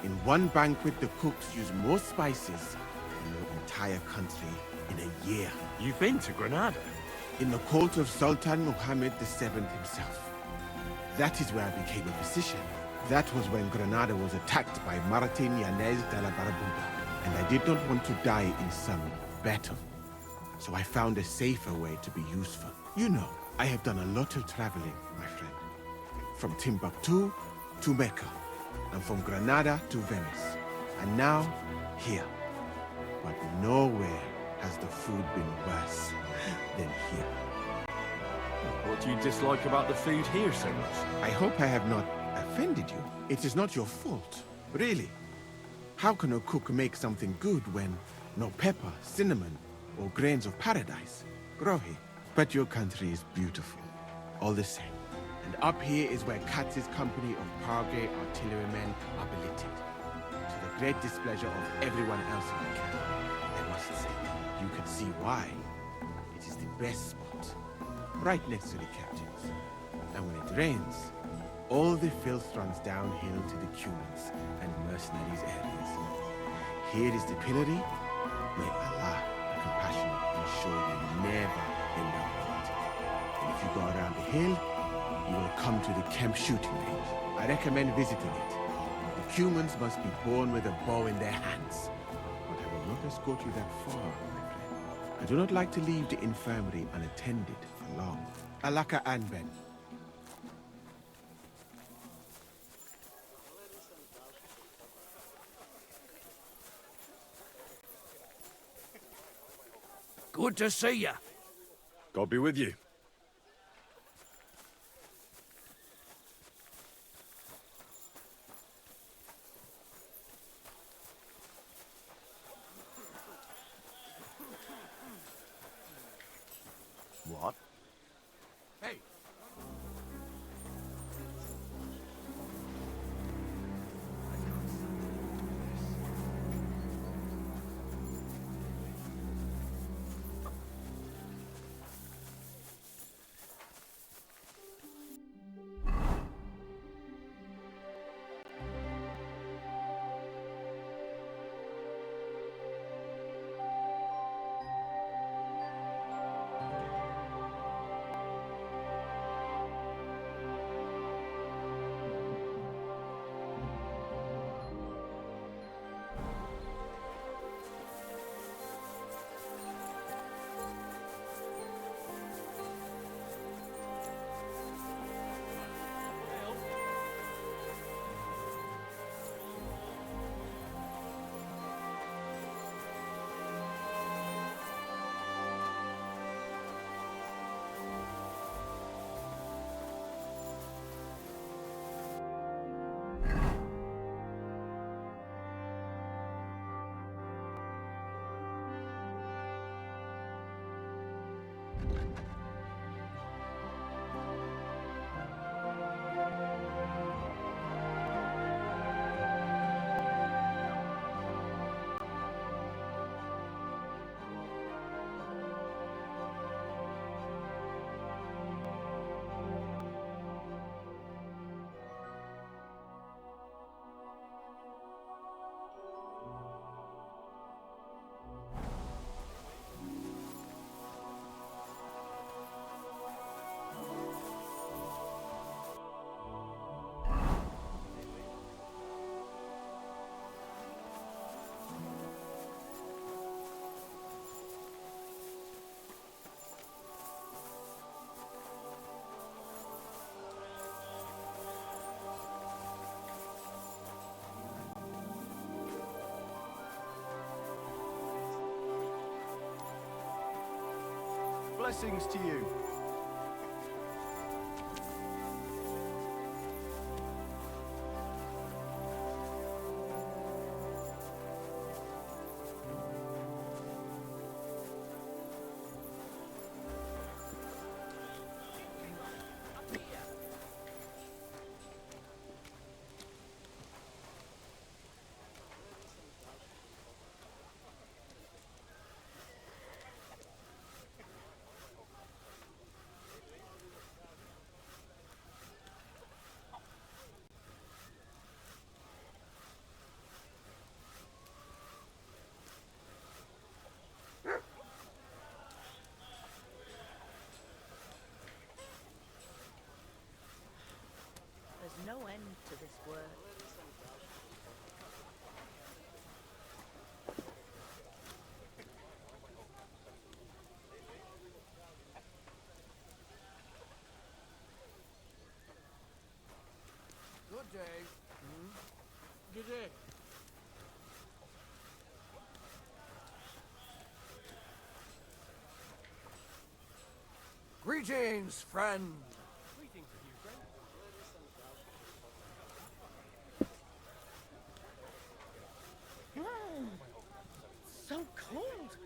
In one banquet, the cooks use more spices than your entire country in a year. You've been to Granada? In the court of Sultan Muhammad VII himself. That is where I became a physician. That was when Granada was attacked by Martin Yanez de la Barbuda, and I did not want to die in some battle. So I found a safer way to be useful. You know, I have done a lot of traveling, my friend. From Timbuktu to Mecca, and from Granada to Venice, and now here. But nowhere has the food been worse than here. What do you dislike about the food here so much? I hope I have not offended you. It is not your fault, really. How can a cook make something good when no pepper, cinnamon, or grains of paradise grow here? But your country is beautiful, all the same. And up here is where Katz's company of Pargay artillerymen are billeted, to the great displeasure of everyone else in the camp. I must say, you can see why. It is the best spot, right next to the captains. And when it rains, all the filth runs downhill to the Cumans and mercenaries areas. Here is the pillory. May Allah be compassionate and ensure you never end up with it. And if you go around the hill, you will come to the camp shooting range. I recommend visiting it. The Cumans must be born with a bow in their hands. But I will not escort you that far, my friend. I do not like to leave the infirmary unattended for long. Alaka Anben. Good to see you. God be with you. What? Hey! Blessings to you. There's no end to this work. Good day. Good day. Greetings, friend. Greetings to you, friend. So cold.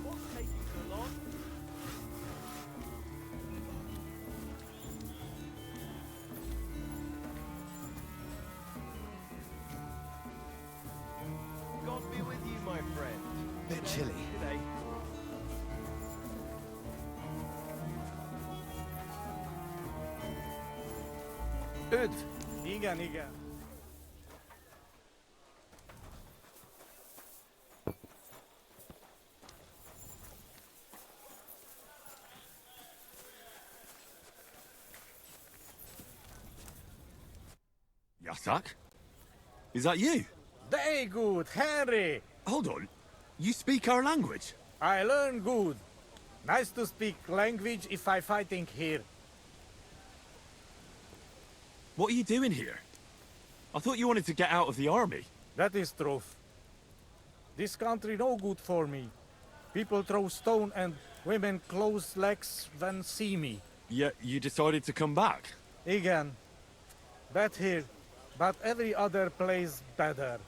What's taking so long? God be with you, my friend. Bit chilly. Today. Üdv! Igen, igen. Yasak? Is that you? Day good, Henry! Hold on. You speak our language? I learn good. Nice to speak language if I fighting here. What are you doing here? I thought you wanted to get out of the army. That is truth. This country no good for me. People throw stone and women close legs when see me. Yet you decided to come back. Igen. Bad here, but every other place better.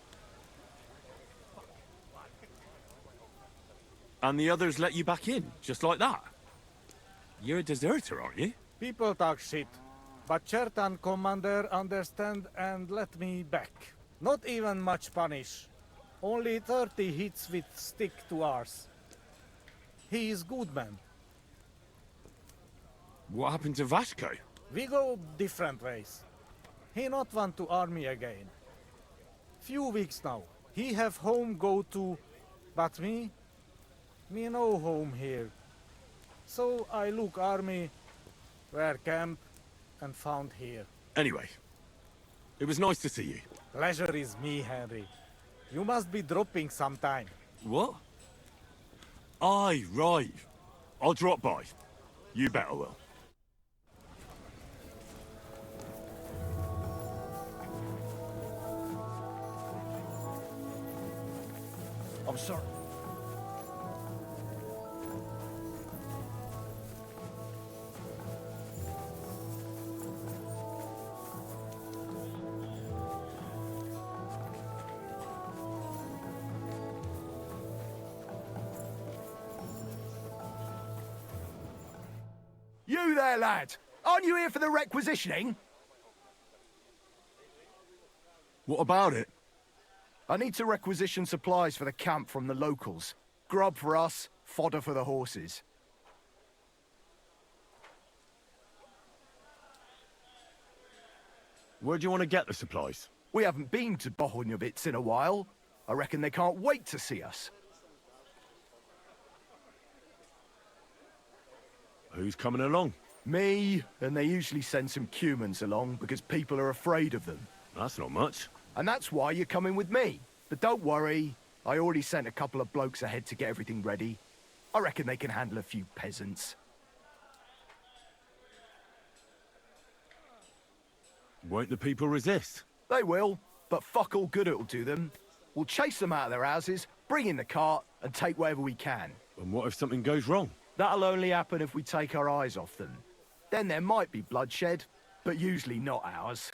And the others let you back in, just like that? You're a deserter, aren't you? People talk shit, but Chertan commander understand and let me back. Not even much punish. Only 30 hits with stick to ours. He is good man. What happened to Vasco? We go different ways. He not want to army again. Few weeks now. He have home go to, but me no home here. So I look army, where camp, and found here. Anyway, it was nice to see you. Pleasure is me, Henry. You must be dropping sometime. What? Aye, right. I'll drop by. You bet I will. I'm sorry. You there, lad! Aren't you here for the requisitioning? What about it? I need to requisition supplies for the camp from the locals. Grub for us, fodder for the horses. Where do you want to get the supplies? We haven't been to Bohunjovitz in a while. I reckon they can't wait to see us. Who's coming along? Me, and they usually send some humans along because people are afraid of them. That's not much. And that's why you're coming with me. But don't worry, I already sent a couple of blokes ahead to get everything ready. I reckon they can handle a few peasants. Won't the people resist? They will, but fuck all good it'll do them. We'll chase them out of their houses, bring in the cart, and take whatever we can. And what if something goes wrong? That'll only happen if we take our eyes off them. Then there might be bloodshed, but usually not ours.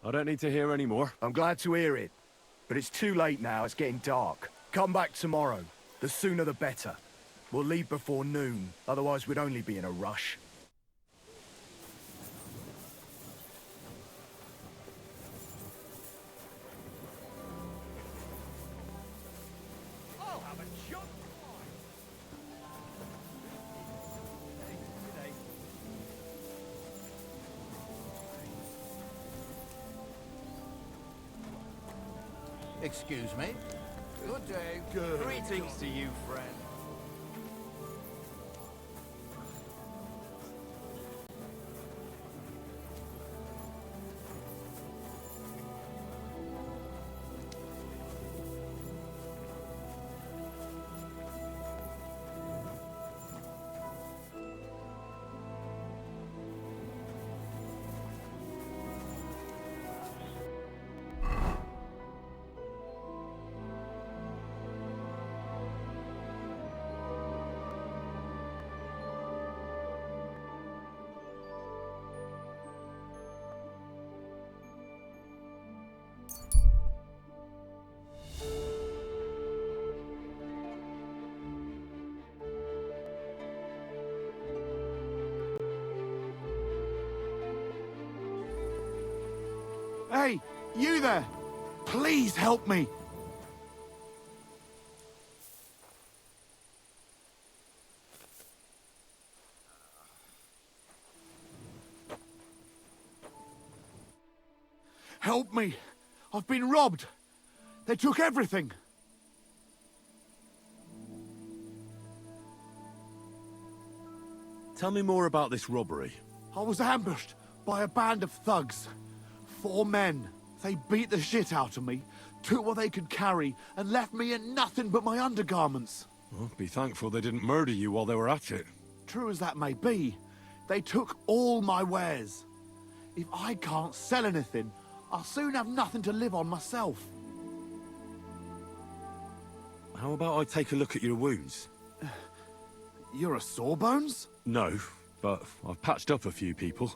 I don't need to hear any more. I'm glad to hear it. But it's too late now, it's getting dark. Come back tomorrow. The sooner the better. We'll leave before noon, otherwise we'd only be in a rush. I'll have a shot. Excuse me. Good day. Good. Greetings to you, friend. Hey, you there! Please help me! Help me! I've been robbed! They took everything! Tell me more about this robbery. I was ambushed by a band of thugs. 4 men. They beat the shit out of me, took what they could carry, and left me in nothing but my undergarments. Well, be thankful they didn't murder you while they were at it. True as that may be, they took all my wares. If I can't sell anything, I'll soon have nothing to live on myself. How about I take a look at your wounds? You're a sawbones? No, but I've patched up a few people.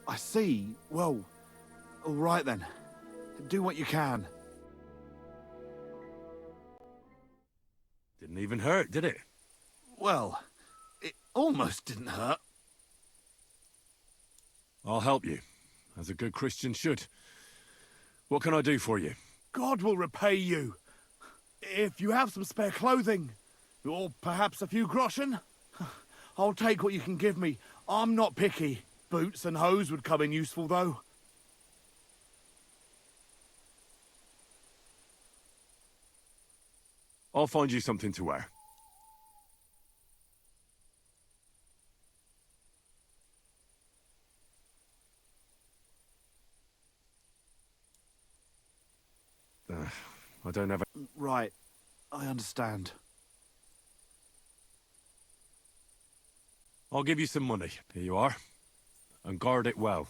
I see. Well, all right then. Do what you can. Didn't even hurt, did it? Well, it almost didn't hurt. I'll help you, as a good Christian should. What can I do for you? God will repay you. If you have some spare clothing, or perhaps a few groschen, I'll take what you can give me. I'm not picky. Boots and hose would come in useful, though. I'll find you something to wear. I don't have a... Right. I understand. I'll give you some money. Here you are. And guard it well.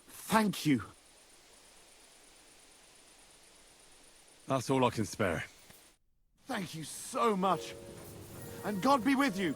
Thank you. That's all I can spare. Thank you so much. And God be with you.